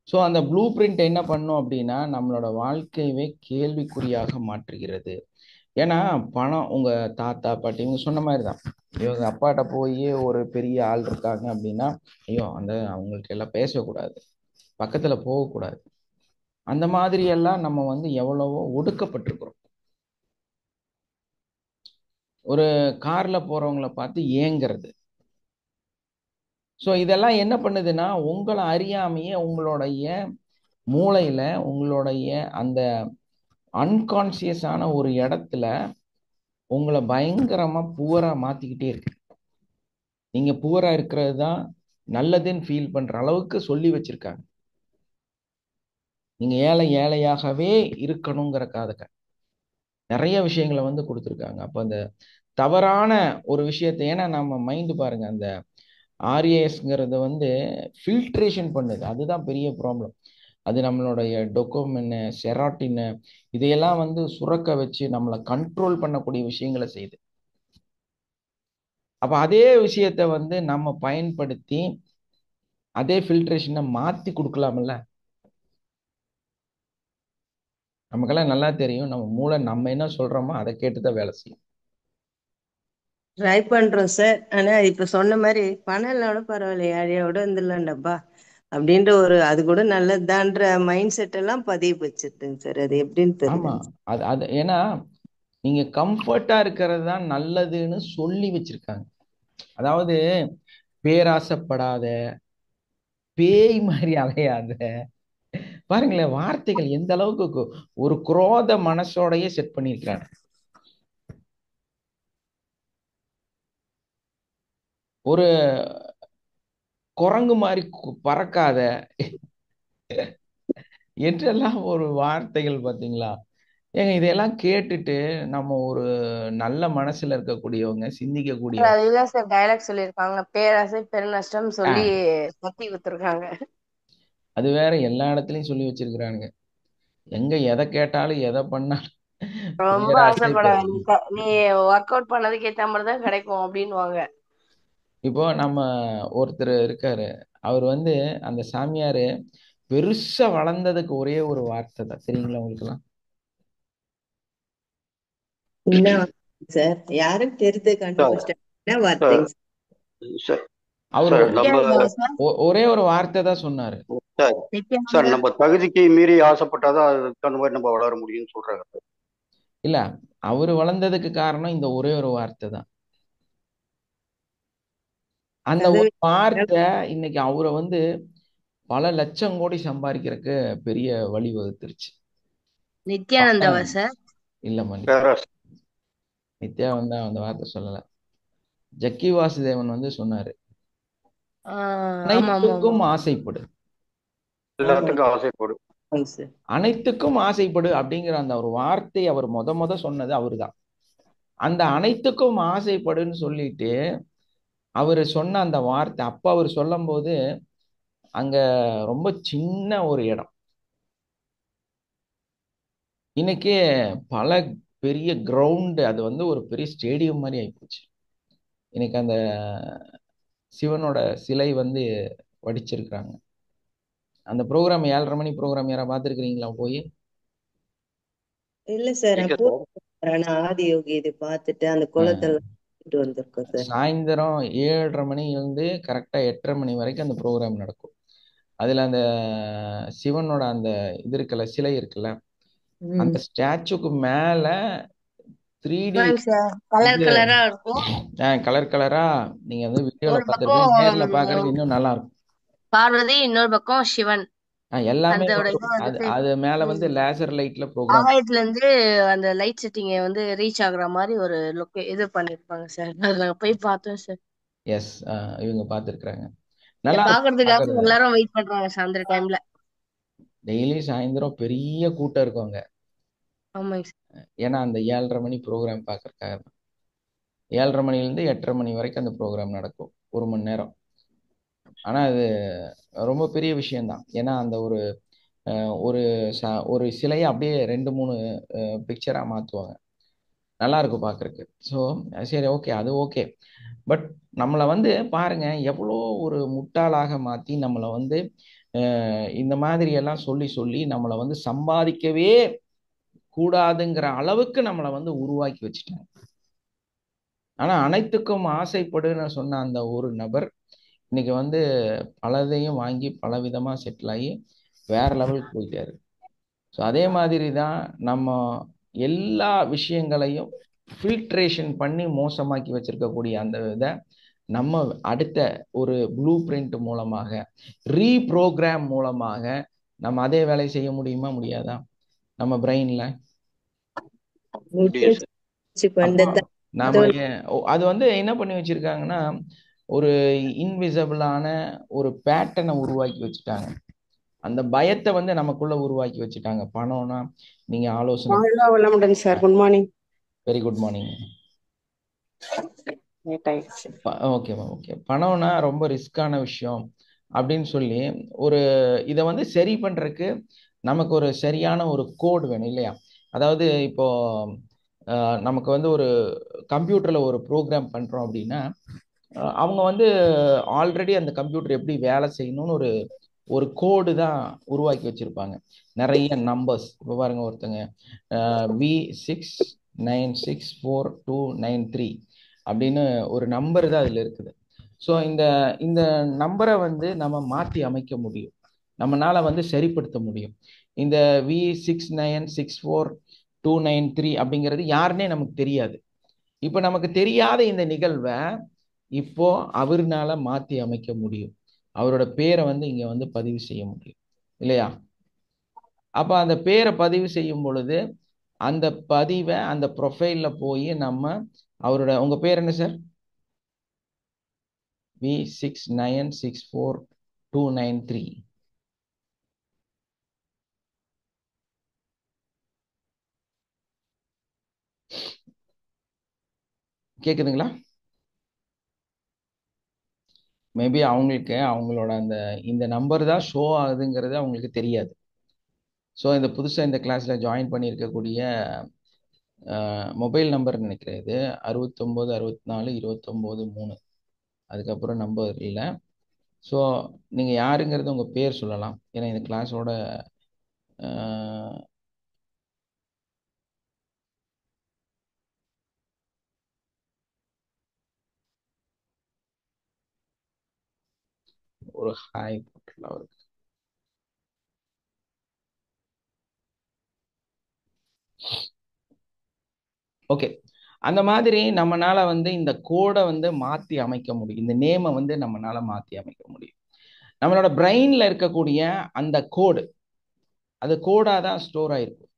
ஸோ அந்த ப்ளூ பிரிண்ட் என்ன பண்ணும் அப்படின்னா, நம்மளோட வாழ்க்கையவே கேள்விக்குறியாக மாற்றுகிறது. ஏன்னா பணம், உங்க தாத்தா பாட்டி இவங்க சொன்ன மாதிரி தான். இவங்க அப்பாட்ட போய் ஒரு பெரிய ஆள் இருக்காங்க அப்படின்னா, ஐயோ அந்த அவங்கள்ட்ட எல்லாம் பேசக்கூடாது, பக்கத்துல போகக்கூடாது. அந்த மாதிரி எல்லாம் நம்ம வந்து எவ்வளவோ ஒடுக்கப்பட்டிருக்கிறோம். ஒரு கார்ல போறவங்கள பார்த்து ஏங்குறது. ஸோ இதெல்லாம் என்ன பண்ணுதுன்னா, உங்களை அறியாமையே உங்களுடைய மூளையில, உங்களுடைய அந்த அன்கான்சியஸான ஒரு இடத்துல உங்களை பயங்கரமா புவரா மாத்திக்கிட்டே இருக்கு. நீங்க புவரா இருக்கிறது தான் நல்லதுன்னு ஃபீல் பண்ற அளவுக்கு சொல்லி வச்சிருக்காங்க. நீங்க ஏழையாகவே இருக்கணுங்கிறக்காக நிறைய விஷயங்களை வந்து கொடுத்துருக்காங்க. அப்போ அந்த தவறான ஒரு விஷயத்தை, ஏன்னா நம்ம மைண்டு பாருங்க, அந்த ஆர்ஏஎஸ்ங்கிறது வந்து ஃபில்ட்ரேஷன் பண்ணுது. அதுதான் பெரிய ப்ராப்ளம். அது நம்மளுடைய டொக்கோமின், செராட்டின் இதையெல்லாம் வந்து சுரக்க வச்சு நம்மளை கண்ட்ரோல் பண்ணக்கூடிய விஷயங்களை செய்யுது. அப்ப அதே விஷயத்த வந்து நம்ம பயன்படுத்தி அதே ஃபில்ட்ரேஷனை மாத்தி கொடுக்கலாம்ல. நமக்கெல்லாம் நல்லா தெரியும், நம்ம மூளை நம்ம என்ன சொல்றோமோ அதை கேட்டுதான் வேலை செய்யும். ட்ரை பண்றோம் சார். ஆனா இப்ப சொன்ன மாதிரி பணம் இல்லைனாலும் பரவாயில்ல, ஏழையோட இருந்துடலாம்டப்பா அப்படின்ற ஒரு, அது கூட நல்லதுதான்ற மைண்ட் செட் எல்லாம் பதிய வச்சிருதுங்க சார். அது எப்படின்னு ஆமா, தெரியல. அது அது ஏன்னா நீங்க கம்ஃபர்ட்டா இருக்கிறது தான் நல்லதுன்னு சொல்லி வச்சிருக்காங்க. அதாவது பேராசைப்படாத, பேய் மாதிரி அலையாத. பாருங்களேன் வார்த்தைகள் எந்த அளவுக்கு ஒரு குரோத மனசோடையே செட் பண்ணியிருக்கிறாங்க. ஒரு குரங்கு மாதிரி பறக்காத என்றெல்லாம் ஒரு வார்த்தைகள் பார்த்தீங்களா? ஏங்க இதையெல்லாம் கேட்டுட்டு நம்ம ஒரு நல்ல மனசுல இருக்கக்கூடியவங்க, சிந்திக்கக்கூடிய அதுதான் சார் டைலாக் சொல்லியிருக்காங்க, பேராசை பெருநஷ்டம் சொல்லி பத்தி வித்துருக்காங்க. அது வேற எல்லா இடத்துலயும் சொல்லி வச்சிருக்கிறானுங்க. எங்க எதை கேட்டாலும் எதை பண்ணாலும் ரொம்ப பேராசை ஆசைப்படாத, நீ ஒர்க் அவுட் பண்ணதுக்கு ஏத்த மாதிரி தான் கிடைக்கும் அப்படின்வாங்க. இப்போ நம்ம ஒருத்தர் இருக்காரு, அவர் வந்து அந்த சாமியாரு பெருசா வளர்ந்ததுக்கு ஒரே ஒரு வார்த்தை தான் தெரியுங்களா உங்களுக்குலாம்? என்ன சார்? யாரும் தெரிந்து சார் கண்டுபிடிச்சிட்டாங்க. என்ன சார் வார்த்தைங்க சார் அவர் சார் நம்ம சார் ஒரே ஒரு வார்த்தை தான் சொன்னாரு. Sir sir Nithyananda. நம்ம தகுதிக்கு மீறி ஆசைப்பட்டாதான் அதுக்கு அந்த மாதிரி நம்ம வளர முடியும்னு சொல்றாங்க சார். இல்ல, அவர் வளர்ந்ததுக்கு காரணம் இந்த ஒரே ஒரு வார்த்தை தான். அந்த அது ஒரு வார்த்தை இன்னைக்கு அவரை வந்து பல லட்சம் கோடி சம்பாதிக்கிறதுக்கு பெரிய வழி வகுத்துருச்சு. நித்யானந்தாவா சார்? இல்லம்மா, பேராசை. நித்யா வந்து அந்த வார்த்தை சொல்லல. ஜக்கி வாசுதேவன் வந்து சொன்னாரு, ஆமா ஆமா ஆமா. அனைத்துக்கும் ஆசைப்படு. எல்லாத்துக்கும் ஆசைப்படும். ஆமாங்க சார். அனைத்துக்கும் ஆசைப்படு அப்படிங்கிற அந்த ஒரு வார்த்தை அவர் முத சொன்னது அவருதான். அந்த அனைத்துக்கும் ஆசைப்படுன்னு சொல்லிட்டு அவர் சொன்ன அந்த வார்த்தை அப்ப அவர் சொல்லும் போது அங்க ரொம்ப சின்ன ஒரு இடம். இன்னைக்கு பல பெரிய கிரவுண்ட், அது வந்து ஒரு பெரிய ஸ்டேடியம் மாதிரி ஆயிப்போச்சு. இன்னைக்கு அந்த சிவனோட சிலை வந்து வடிச்சிருக்கிறாங்க. அந்த ப்ரோக்ராம் 7:30 மணி ப்ரோக்ராம் யாரா பார்த்துருக்கிறீங்களா போய்? இல்ல சார், எங்க நான் சார்? ஆனா ஆதியோகி இது பார்த்துட்டு அந்த குளத்தெல்லாம் சுத்திட்டு வந்திருக்கோம் சார். சாயந்தரம் 7:30 மணிலேருந்து கரெக்டாக 8:30 மணி வரைக்கும் அந்த ப்ரோக்ராம் நடக்கும். அதில் அந்த சிவனோட அந்த இது இருக்குல்ல, சிலை இருக்குல்ல, அந்த ஸ்டாச்சுக்கு மேலே 3D சார் கலர் இது கலரா இருக்கும். கலர் கலரா நீங்க வந்து வீடியோல ஒரு பார்த்துருப்பீங்க, நேர்ல பக்கம் பார்க்கறதுக்கு இன்னும் நல்லா இருக்கும். பார்வதி, இன்னொரு பக்கம் சிவன். எல்லாமே அதோட வரும். இது அது வந்துட்டு அது மேல வந்து லேசர் லைட்ல ப்ரோக்ராம். ஆகாயத்துல இருந்து அந்த லைட் செட்டிங்க வந்து ரீச் ஆகுற மாதிரி ஒரு இது பண்ணிருப்பாங்க சார். அதுல போய் பார்த்தோம் சார். எஸ், இவங்க பார்த்துருக்குறாங்க. நல்லா இருக்கும் பாக்குறதுக்காக பார்க்கறது. எல்லாரும் வெயிட் பண்றாங்க சாயந்தர டைம்ல. டெய்லி சாயந்தரம் பெரிய கூட்டம் இருக்கும் அங்க. ஆமாங்க சார். ஏன்னா அந்த 7:30 மணி ப்ரோக்ராம் பார்க்கறதுக்காக தான். 7:30 மணிலேருந்து 8:30 மணி வரைக்கும் அந்த ப்ரோக்ராம் நடக்கும், 1 மணி நேரம். ஆனா அது ரொம்ப பெரிய விஷயம்தான். ஏன்னா அந்த ஒரு ஒரு ஒரு சிலையை அப்படியே 2-3 பிக்சரா மாத்துவாங்க. நல்லா இருக்கும் பார்க்கறதுக்கு. ஸோ சரி, ஓகே, அது ஓகே. பட் நம்மளை வந்து பாருங்க, எவ்வளோ ஒரு முட்டாளாக மாற்றி நம்மளை வந்து இந்த மாதிரி எல்லாம் சொல்லி சொல்லி நம்மளை வந்து சம்பாதிக்கவே கூடாதுங்கிற அளவுக்கு நம்மளை வந்து உருவாக்கி வச்சுட்டாங்க. ஆனா அனைத்துக்கும் ஆசைப்படுன்னு சொன்ன அந்த ஒரு நபர் இன்னைக்கு வந்து பலதையும் வாங்கி பல விதமா செட்டில் ஆகி வேற லெவலுக்கு போயிட்டாரு. ஸோ அதே மாதிரி தான் நம்ம எல்லா விஷயங்களையும் ஃபில்ட்ரேஷன் பண்ணி மோசமாக்கி வச்சிருக்கக்கூடிய அந்த இதை நம்ம அடுத்த ஒரு ப்ளூ பிரிண்ட் மூலமாக, ரீப்ரோக்ராம் மூலமாக நம்ம அதே வேலையை செய்ய முடியுமா, முடியாதா நம்ம பிரெயின்ல? முடியும் சார். வந்தது நாம அது வந்து என்ன பண்ணி வச்சிருக்காங்கன்னா, ஒரு இன்விசிபிளான ஒரு பேட்டர்னை உருவாக்கி வச்சுட்டாங்க. அந்த பயத்தை வந்து நமக்குள்ள உருவாக்கி வச்சுட்டாங்க. பணம்னா நீங்க ஆலோசனை. வளமுடன் sir. Good morning. Very good morning. Late ஆயிடுச்சு. Okay ma'am, okay. பணம்னா ரொம்ப ரிஸ்கான விஷயம் அப்படின்னு சொல்லி ஒரு இதை வந்து சரி பண்றதுக்கு நமக்கு ஒரு சரியான ஒரு கோட் வேணும் இல்லையா? அதாவது இப்போ நமக்கு வந்து ஒரு கம்ப்யூட்டர்ல ஒரு ப்ரோக்ராம் பண்றோம் அப்படின்னா அவங்க வந்து ஆல்ரெடி அந்த கம்ப்யூட்டர் எப்படி வேலை செய்யணும்னு ஒரு கோடு தான் உருவாக்கி வச்சிருப்பாங்க. நிறைய நம்பர்ஸ். இப்போ பாருங்க, ஒருத்தங்க V696429 அப்படின்னு ஒரு நம்பர் தான் அதில் இருக்குது. ஸோ இந்த நம்பரை வந்து நம்ம மாற்றி அமைக்க முடியும், நம்மளால வந்து சரிப்படுத்த முடியும். இந்த V696429 அப்படிங்கிறது யாருன்னே நமக்கு தெரியாது. இப்போ நமக்கு தெரியாத இந்த நிகழ்வை இப்போ அவர்னால மாற்றி அமைக்க முடியும். அவரோட பேரை வந்து இங்க வந்து பதிவு செய்ய முடியும் இல்லையா? அப்ப அந்த பேரை பதிவு செய்யும் பொழுது அந்த பதிவை அந்த ப்ரொஃபைல்ல போய் நம்ம அவரோட, உங்க பேர் என்ன சார்? V696429 கேக்குதுங்களா? மேபி அவங்களுக்கு அவங்களோட இந்த நம்பர் தான் ஷோ ஆகுதுங்கிறது அவங்களுக்கு தெரியாது. ஸோ இந்த புதுசாக இந்த கிளாஸ்ல ஜாயின் பண்ணியிருக்கக்கூடிய மொபைல் நம்பர் நினைக்கிறேன், இது 696429 3. அதுக்கப்புறம் நம்பர் இல்லை. ஸோ நீங்கள் யாருங்கிறது உங்கள் பேர் சொல்லலாம். ஏன்னா இந்த கிளாஸோட ஒரு ஹாய் போட்டுலாம் இருக்கு. ஓகே, அந்த மாதிரி நம்மனால வந்து இந்த கோடை வந்து மாற்றி அமைக்க முடியும். இந்த நேமை வந்து நம்மனால மாற்றி அமைக்க முடியும். நம்மளோட பிரெயின்ல இருக்கக்கூடிய அந்த கோடு, அது கோடா தான் ஸ்டோர் ஆயிருக்கும்.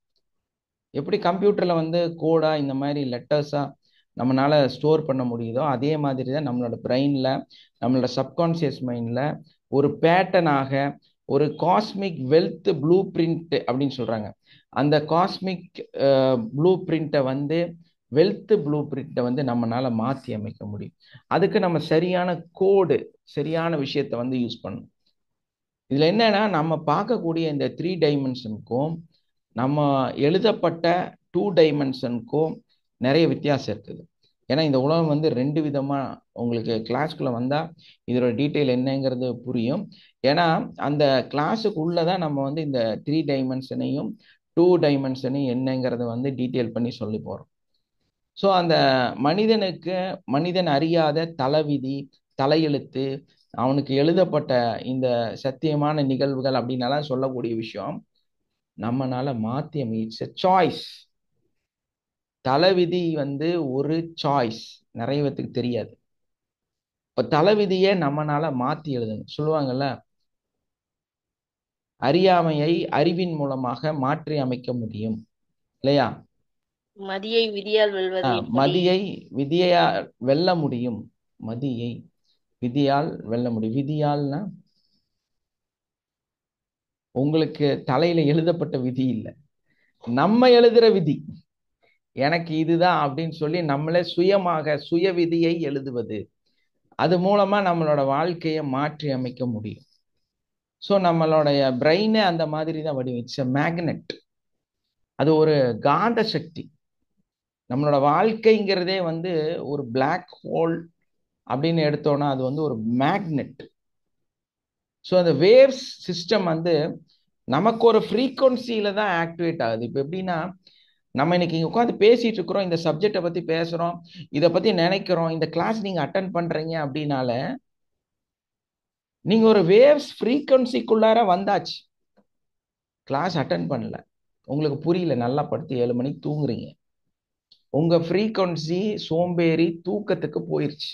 எப்படி கம்ப்யூட்டர்ல வந்து கோடா இந்த மாதிரி லெட்டர்ஸா நம்மளால ஸ்டோர் பண்ண முடியுதோ, அதே மாதிரி தான் நம்மளோட பிரெயின்ல, நம்மளோட சப்கான்சியஸ் மைண்ட்ல ஒரு பேட்டர்னாக ஒரு காஸ்மிக் வெல்த் ப்ளூ பிரிண்ட் அப்படின்னு சொல்றாங்க. அந்த காஸ்மிக் ப்ளூ பிரிண்ட்டை வந்து வெல்த் ப்ளூ பிரிண்ட்டை வந்து நம்மளால மாற்றி அமைக்க முடியும். அதுக்கு நம்ம சரியான கோடு, சரியான விஷயத்தை வந்து யூஸ் பண்ணணும். இதுல என்னன்னா, நம்ம பார்க்கக்கூடிய இந்த 3 டைமென்ஷனுக்கும் நம்ம எழுதப்பட்ட 2 டைமென்ஷனுக்கும் நிறைய வித்தியாசம் இருக்குது. ஏன்னா இந்த உலகம் வந்து 2 விதமா, உங்களுக்கு கிளாஸ்க்குள்ள வந்தா இதோட டீட்டெயில் என்னங்கிறது புரியும். ஏன்னா அந்த கிளாஸுக்கு உள்ளதான் நம்ம வந்து இந்த 3 டைமென்ஷனையும் 2 டைமென்ஷனையும் என்னங்கிறத வந்து டீட்டெயில் பண்ணி சொல்லி போறோம். ஸோ அந்த மனிதன் அறியாத தலைவிதி, தலையெழுத்து, அவனுக்கு எழுதப்பட்ட இந்த சத்தியமான நிகழ்வுகள் அப்படின்னாலாம் சொல்லக்கூடிய விஷயம் நம்மனால மாத்தி அமைச்ச சாய்ஸ். தலைவிதி வந்து ஒரு சாய்ஸ், நிறைய பேத்துக்கு தெரியாது. இப்ப தலைவிதியை நம்மனால மாத்தி எழுதணும். சொல்லுவாங்கல்ல, அறியாமையை அறிவின் மூலமாக மாற்றி அமைக்க முடியும் இல்லையா? மதியை விதியால் வெல்வது எப்படி? மதியை விதியால் வெல்ல முடியும். மதியை விதியால் வெல்ல முடியும். விதியால்னா உங்களுக்கு தலையில எழுதப்பட்ட விதி இல்லை, நம்ம எழுதுற விதி. எனக்கு இதுதான் அப்படின்னு சொல்லி நம்மளே சுயமாக சுய விதியை எழுதுவது, அது மூலமா நம்மளோட வாழ்க்கையை மாற்றி அமைக்க முடியும். ஸோ நம்மளுடைய பிரெயினே அந்த மாதிரி தான் வடிவம். மேக்னெட், அது ஒரு காந்த சக்தி. நம்மளோட வாழ்க்கைங்கிறதே வந்து ஒரு பிளாக் ஹோல் அப்படின்னு எடுத்தோம்னா அது வந்து ஒரு மேக்னெட். ஸோ அந்த வேவ்ஸ் சிஸ்டம் வந்து நமக்கு ஒரு ஃப்ரீக்வன்சியில தான் ஆக்டிவேட் ஆகுது. இப்போ எப்படின்னா, நம்ம இன்னைக்கு இங்கே உட்காந்து பேசிட்டு இருக்கிறோம், இந்த சப்ஜெக்டை பத்தி பேசுறோம், இதை பத்தி நினைக்கிறோம், இந்த கிளாஸ் நீங்க அட்டன் பண்றீங்க அப்படின்னால நீங்க ஒரு வேவ்ஸ் ஃப்ரீக்வன்சிக்குள்ளார வந்தாச்சு. கிளாஸ் அட்டன் பண்ணல, உங்களுக்கு புரியல, நல்லா படுத்து 7 மணிக்கு தூங்குறீங்க, உங்க ஃப்ரீக்வன்சி சோம்பேறி தூக்கத்துக்கு போயிருச்சு.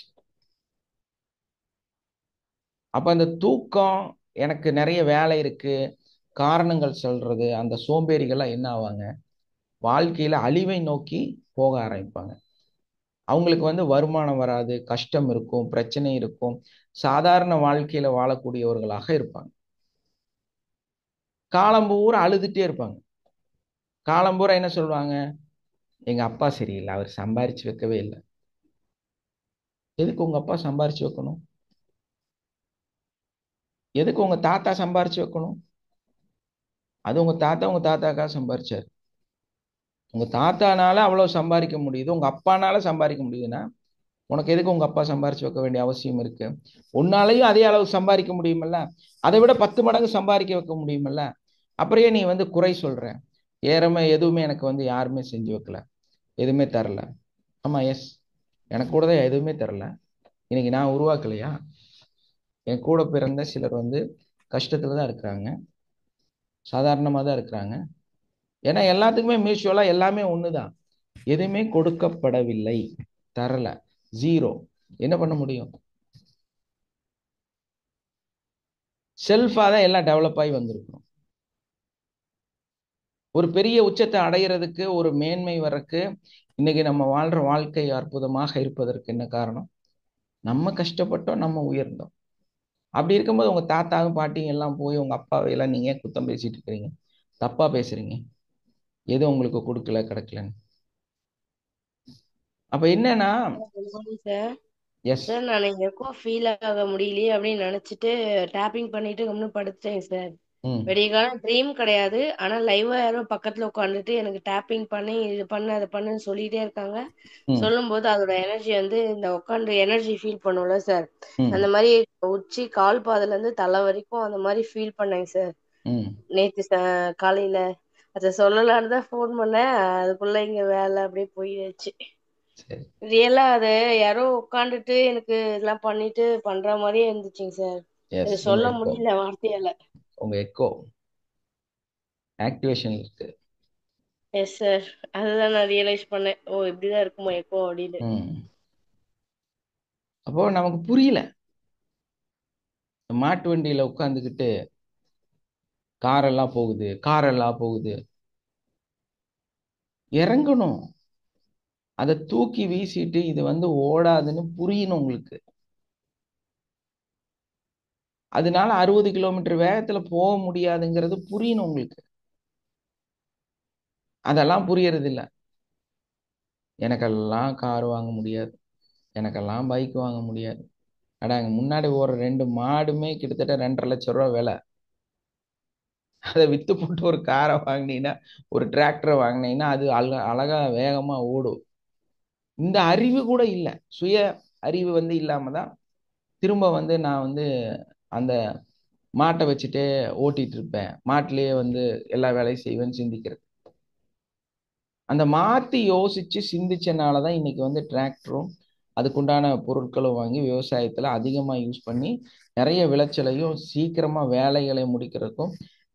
அப்ப அந்த தூக்கம், எனக்கு நிறைய வேலை இருக்கு, காரணங்கள் சொல்றது, அந்த சோம்பேறிகள்லாம் என்ன ஆவாங்க, வாழ்க்கையில அழிவை நோக்கி போக ஆரம்பிப்பாங்க. அவங்களுக்கு வந்து வருமானம் வராது, கஷ்டம் இருக்கும், பிரச்சனை இருக்கும், சாதாரண வாழ்க்கையில வாழக்கூடியவர்களாக இருப்பாங்க. காலம்பூரா அழுதுட்டே இருப்பாங்க. காலம்பூரா என்ன சொல்லுவாங்க, எங்க அப்பா சரியில்லை, அவர் சம்பாரிச்சு வைக்கவே இல்லை. எதுக்கு உங்க அப்பா சம்பாரிச்சு வைக்கணும்? எதுக்கு உங்க தாத்தா சம்பாரிச்சு வைக்கணும்? அது உங்க தாத்தாக்காக சம்பாரிச்சாரு. உங்க தாத்தானால அவ்வளவு சம்பாதிக்க முடியுது, உங்க அப்பானால சம்பாதிக்க முடியுதுன்னா உனக்கு எதுக்கு உங்க அப்பா சம்பாரிச்சு வைக்க வேண்டிய அவசியம் இருக்கு? உன்னாலையும் அதே அளவு சம்பாதிக்க முடியுமல்ல, அதை விட 10 மடங்கு சம்பாதிக்க வைக்க முடியுமல்ல. அப்புறையே நீ வந்து குறை சொல்ற, எதுவுமே எனக்கு வந்து யாருமே செஞ்சு வைக்கல, எதுவுமே தரல. ஆமா, எஸ், எனக்கு கூட தான் எதுவுமே தரல. இன்னைக்கு நான் உருவாக்கலையா? என் கூட பிறந்த சிலர் வந்து கஷ்டத்துல தான் இருக்கிறாங்க, சாதாரணமா தான் இருக்கிறாங்க. ஏன்னா எல்லாத்துக்குமே மியூச்சுவலா எல்லாமே ஒண்ணுதான். எதுவுமே கொடுக்கப்படவில்லை, தரல, ஜீரோ. என்ன பண்ண முடியும்? செல்ஃபா தான் எல்லாம் டெவலப் ஆகி வந்திருக்கணும். ஒரு பெரிய உச்சத்தை அடைகிறதுக்கு, ஒரு மேன்மை வர்றதுக்கு, இன்னைக்கு நம்ம வாழ்ற வாழ்க்கை அற்புதமாக இருப்பதற்கு என்ன காரணம்? நம்ம கஷ்டப்பட்டோம், நம்ம உயர்ந்தோம். அப்படி இருக்கும்போது உங்க தாத்தாவும் பாட்டியும் எல்லாம் போய் உங்க அப்பாவை எல்லாம் நீங்க குத்தம் பேசிட்டு இருக்கிறீங்க, தப்பா பேசுறீங்க, எது உங்களுக்கு கொடுக்கல கிடைக்கலன்னு. அப்ப என்னன்னா, சார் எஸ், சார் நான் எங்கேயும் ஃபீல் ஆக முடியலையே அப்படின்னு நினைச்சிட்டு டேப்பிங் பண்ணிட்டு கம்முன்னு படுத்துட்டேன் சார். விடிய காலம் ட்ரீம் கிடையாது, ஆனா லைவா யாரோ பக்கத்துல உட்காந்துட்டு எனக்கு டேப்பிங் பண்ணி இது பண்ணு அதை பண்ணுன்னு சொல்லிட்டே இருக்காங்க. சொல்லும் போது அதோட எனர்ஜி வந்து இந்த உட்காந்து எனர்ஜி ஃபீல் பண்ணும்ல சார், அந்த மாதிரி உச்சி கால் பாதல இருந்து தலை வரைக்கும் அந்த மாதிரி ஃபீல் பண்ணேங்க சார். நேத்து காலையில அதை சொல்லலான்னு தான் ஃபோன் பண்ணேன், அதுக்குள்ள இங்க வேலை அப்படியே போயிடுச்சு. ரியலா அது யாரோ உட்காந்துட்டு எனக்கு இதெல்லாம் பண்ணிட்டு பண்ற மாதிரியே இருந்துச்சுங்க சார். இது சொல்ல முடியல வார்த்தையால. உங்க எக்கோ ஆக்டிவேஷன் இருக்கு. எஸ் சார், அதுதான் நான் ரியலைஸ் பண்ணேன், ஓ இப்படிதான் இருக்குமா எக்கோ அப்படின்னு. அப்போ நமக்கு புரியல. மாட்டு வண்டியில உட்காந்துக்கிட்டு காரெல்லாம் போகுது, இறங்கணும், அதை தூக்கி வீசிட்டு இது வந்து ஓடாதுன்னு புரியணும் உங்களுக்கு. அதனால 60 கிலோமீட்டர் வேகத்துல போக முடியாதுங்கிறது புரியணும் உங்களுக்கு. அதெல்லாம் புரியறது இல்ல. எனக்கெல்லாம் கார் வாங்க முடியாது, எனக்கெல்லாம் பைக் வாங்க முடியாது. அடா அங்க முன்னாடி ஒரு 2 மாடுமே கிட்டத்தட்ட 2,50,000 ரூபா விலை. அதை வித்து போட்டு ஒரு காரை வாங்கினீங்கன்னா, ஒரு டிராக்டரை வாங்கினீங்கன்னா அது அழகா வேகமா ஓடும். இந்த அறிவு கூட இல்லை. சுய அறிவு வந்து இல்லாம தான் திரும்ப வந்து நான் வந்து அந்த மாட்டை வச்சுட்டே ஓட்டிட்டு இருப்பேன், மாட்டிலேயே வந்து எல்லா வேலையும் செய்வேன்னு சிந்திக்கிறது. அந்த மாத்தி யோசிச்சு சிந்திச்சனாலதான் இன்னைக்கு வந்து டிராக்டரும் அதுக்குண்டான பொருட்களும் வாங்கி விவசாயத்துல அதிகமா யூஸ் பண்ணி நிறைய விளைச்சலையும் சீக்கிரமா வேலைகளை முடிக்கிறதுக்கும்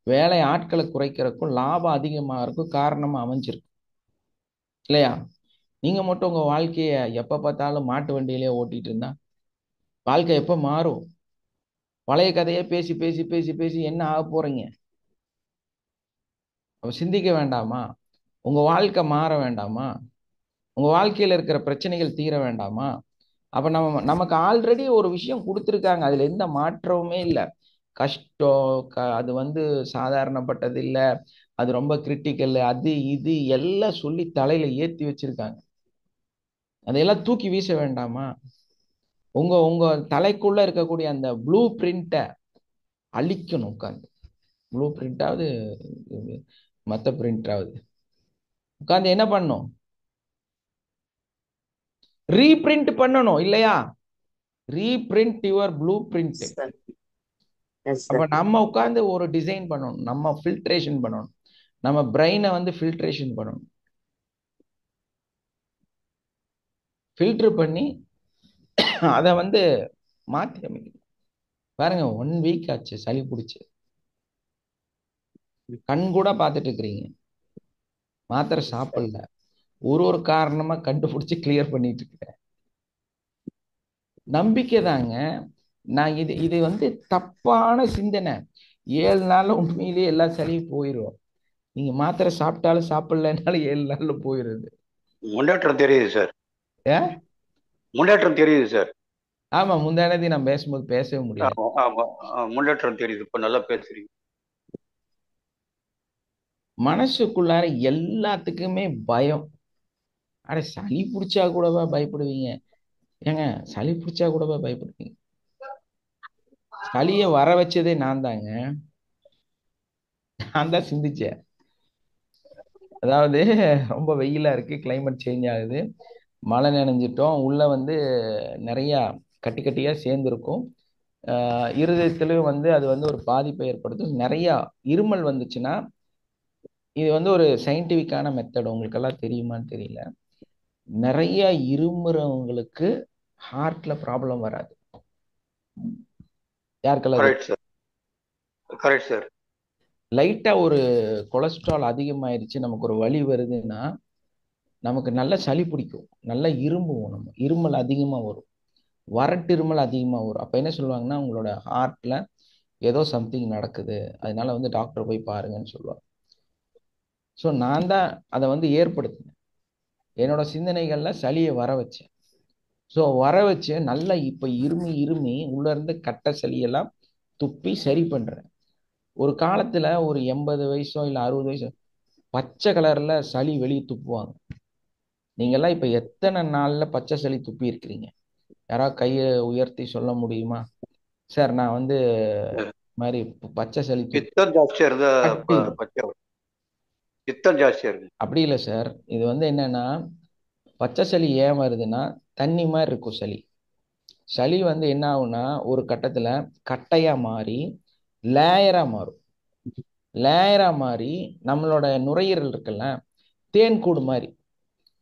வேலை ஆட்களை குறைக்கிறதுக்கும் லாபம் அதிகமாக இருக்கும் காரணமா அமைஞ்சிருக்கு இல்லையா? நீங்க மட்டும் உங்க வாழ்க்கைய எப்ப பார்த்தாலும் மாட்டு வண்டியிலே ஓட்டிட்டு இருந்தா வாழ்க்கை எப்ப மாறும்? பழைய கதையை பேசி பேசி பேசி பேசி என்ன ஆக போறீங்க? அப்ப சிந்திக்க வேண்டாமா? உங்க வாழ்க்கை மாற வேண்டாமா? உங்க வாழ்க்கையில இருக்கிற பிரச்சனைகள் தீர வேண்டாமா? அப்ப நமக்கு ஆல்ரெடி ஒரு விஷயம் கொடுத்துருக்காங்க, அதுல எந்த மாற்றமுமே இல்லை. கஷ்டம் அது வந்து சாதாரணப்பட்டது இல்லை, அது ரொம்ப கிரிட்டிக்கல், அது இது எல்லாம் சொல்லி தலையில ஏத்தி வச்சிருக்காங்க. அதையெல்லாம் தூக்கி வீச வேண்டாமா? உங்க உங்க தலைக்குள்ள இருக்கக்கூடிய அந்த ப்ளூ பிரிண்ட்டை அழிக்கணும். உட்காந்து ப்ளூ பிரிண்டாவது மற்ற பிரிண்டாவது உட்காந்து என்ன பண்ணும்? ரீபிரிண்ட் பண்ணணும் இல்லையா? Reprint your blue print. அப்ப நம்ம உட்காந்து ஒரு டிசைன் பண்ணணும், நம்ம ஃபில்ட்ரேஷன் பண்ணணும், நம்ம பிரெயினை வந்து ஃபில்ட்ரேஷன் பண்ணணும். ஃபில்டர் பண்ணி அதை வந்து மாற்றி அமைக்கணும். பாருங்க, 1 வீக் ஆச்சு சளி பிடிச்சு, கண் கூட பார்த்துட்டு இருக்கிறீங்க, மாத்திரை சாப்பிடல, ஒரு காரணமா கண்டுபிடிச்சு கிளியர் பண்ணிட்டு இருக்கிறேன். நம்பிக்கை தாங்க. நான் இது வந்து தப்பான சிந்தனை. 7 நாள்ல உண்மையிலேயே எல்லா சளியும் போயிடும். நீங்க மாத்திரை சாப்பிட்டாலும் சாப்பிடலனாலும் 7 நாள்ல போயிடுது. முன்னேற்றம் தெரியுது சார், ஏ முன்னேற்றம் தெரியுது சார். ஆமா, முந்தானதி நான் பேசும்போது பேசவே முடியல. ஆமா, முன்னேற்றம் தெரியுது. இப்ப நல்லா பேசுறீங்க. மனசுக்குள்ளார எல்லாத்துக்குமே பயம். அட சளி பிடிச்சா கூடவா பயப்படுவீங்க? ஏங்க, சளி பிடிச்சா கூடவா பயப்படுவீங்க? சளியை வர வச்சதே நான் தாங்க. நான் தான் சிந்திச்சேன். அதாவது ரொம்ப வெயிலா இருக்கு, கிளைமேட் சேஞ்ச் ஆகுது, மழை நனைஞ்சிட்டோம், உள்ள வந்து நிறைய கட்டி கட்டியா சேர்ந்துருக்கும். இருதயத்திலும் வந்து அது வந்து ஒரு பாதிப்பை ஏற்படுத்தும். நிறைய இருமல் வந்துச்சுன்னா, இது வந்து ஒரு சயின்டிஃபிக்கான மெத்தட், உங்களுக்கு எல்லாம் தெரியுமான்னு தெரியல. நிறைய இருமுறவங்களுக்கு ஹார்ட்ல ப்ராப்ளம் வராது. யாருக்கெல்லாம் கரெக்ட் சார், கரெக்ட் சார். லைட்டா ஒரு கொலஸ்ட்ரால் அதிகமாயிருச்சு, நமக்கு ஒரு வலி வருதுன்னா நமக்கு நல்ல சளி பிடிக்கும், நல்லா இரும்புவோம், நம்ம இருமல் அதிகமா வரும், வறட்டு இருமல் அதிகமா வரும். அப்ப என்ன சொல்லுவாங்கன்னா, உங்களோட ஹார்ட்ல ஏதோ சம்திங் நடக்குது, அதனால வந்து டாக்டர் போய் பாருங்கன்னு சொல்லுவாங்க. ஸோ நான் தான் அதை வந்து ஏற்படுத்தினேன், என்னோட சிந்தனைகள்ல சளியை வர வச்சேன். ஸோ வர வச்சு நல்லா இப்ப இருமி இருமி உள்ள இருந்து கட்ட சளியெல்லாம் துப்பி சரி பண்றேன். ஒரு காலத்துல ஒரு 80 வயசோ இல்ல 60 வயசோ பச்சை கலர்ல சளி வெளியே துப்புவாங்க. நீங்கெல்லாம் இப்ப எத்தனை நாள்ல பச்சை சளி துப்பி இருக்கிறீங்க? யாராவது கையை உயர்த்தி சொல்ல முடியுமா? சார், நான் வந்து மாதிரி பச்சை சளி பித்தம் ஜாஸ்தியா இருந்தா பச்சை பித்தம் ஜாஸ்தியா இருக்கு. அப்படி இல்லை சார், இது வந்து என்னன்னா, பச்சை சளி ஏன் வருதுன்னா, தண்ணி மாதிரி இருக்கும் சளி. சளி வந்து என்ன ஆகும்னா, ஒரு கட்டத்துல கட்டையா மாறி லேயரா மாறும். லேயரா மாறி நம்மளோட நுரையீரல் இருக்குல்ல, தேன் கூடு மாதிரி.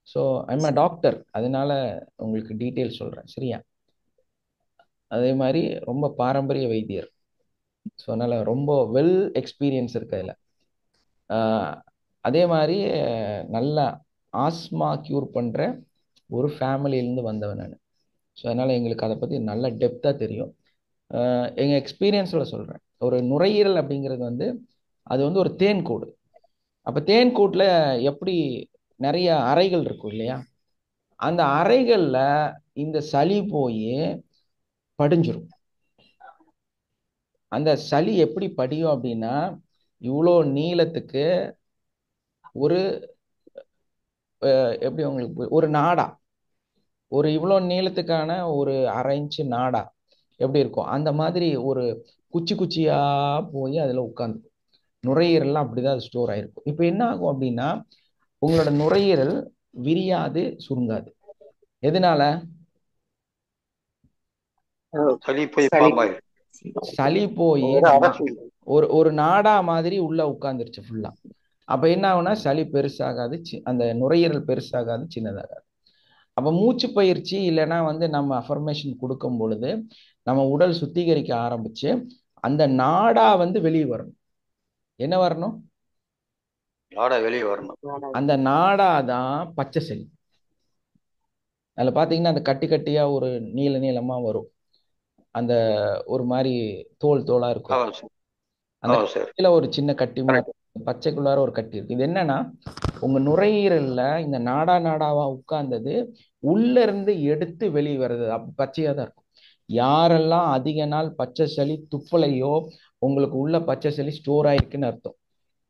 ஸோ ஐம் அ டாக்டர், அதனால உங்களுக்கு டீட்டெயில் சொல்றேன், சரியா? அதே மாதிரி ரொம்ப பாரம்பரிய வைத்தியர். ஸோ அதனால ரொம்ப வெல் எக்ஸ்பீரியன்ஸ் இருக்கு அதில். அதே மாதிரி நல்லா ஆஸ்மா க்யூர் பண்ற ஒரு ஃபேமிலியிலேருந்து வந்தவன் நான். ஸோ அதனால எங்களுக்கு அதை பற்றி நல்ல டெப்த்தாக தெரியும். எங்கள் எக்ஸ்பீரியன்ஸோட சொல்கிறேன். ஒரு நுரையீரல் அப்படிங்கிறது வந்து அது வந்து ஒரு தேன்கூடு. அப்போ தேன்கூட்டில் எப்படி நிறைய அறைகள் இருக்கும் இல்லையா? அந்த அறைகளில் இந்த சளி போய் படிஞ்சிரும். அந்த சளி எப்படி படியும் அப்படின்னா, இவ்வளோ நீளத்துக்கு ஒரு எப்படி உங்களுக்கு ஒரு நாடா, ஒரு இவ்வளோ நீளத்துக்கான ஒரு 1/2 இன்ச்சு நாடா எப்படி இருக்கும், அந்த மாதிரி ஒரு குச்சி குச்சியா போய் அதுல உட்காந்து நுரையீரல்லாம் அப்படிதான் அது ஸ்டோர் ஆயிருக்கும். இப்போ என்ன ஆகும் அப்படின்னா, உங்களோட நுரையீரல் விரியாது, சுருங்காது. எதனால? சளி போய் சளி ஃபார்ம் ஆயிருக்கு. சளி போய் ஒரு அரசு ஒரு நாடா மாதிரி உள்ள உட்கார்ந்துருச்சு ஃபுல்லா. அப்ப என்ன ஆகும்னா, சளி பெருசாகாது, அந்த நுரையீரல் பெருசாகாது, சின்னதாகாது. அப்ப மூச்சு பயிற்சி இல்லைன்னா வந்து நம்ம அஃபர்மேஷன் கொடுக்கும் பொழுது நம்ம உடல் சுத்திகரிக்க ஆரம்பிச்சு அந்த நாடா வந்து வெளியே வரணும். என்ன வரணும்? நாடா வெளியே வரணும். அந்த நாடா தான் பச்சை சளி. அதுல பாத்தீங்கன்னா அந்த கட்டி கட்டியா ஒரு நீள நீளமா வரும், அந்த ஒரு மாதிரி தோல் தோலா இருக்கும். ஆமாம் சார். அந்த ஆமாம் சார். கட்டியில ஒரு சின்ன கட்டி மாதிரி பச்சைக்குள்ளார ஒரு கட்டி இருக்கு. இது என்னன்னா, உங்க நுரையீரல்ல இந்த நாடா நாடாவா உட்கார்ந்தது உள்ள இருந்து எடுத்து வெளியே வர்றது பச்சையா தான் இருக்கும். யாரெல்லாம் அதிக நாள் பச்சை சளி துப்பலையோ உங்களுக்கு உள்ள பச்சை சளி ஸ்டோர் ஆயிருக்குன்னு அர்த்தம்.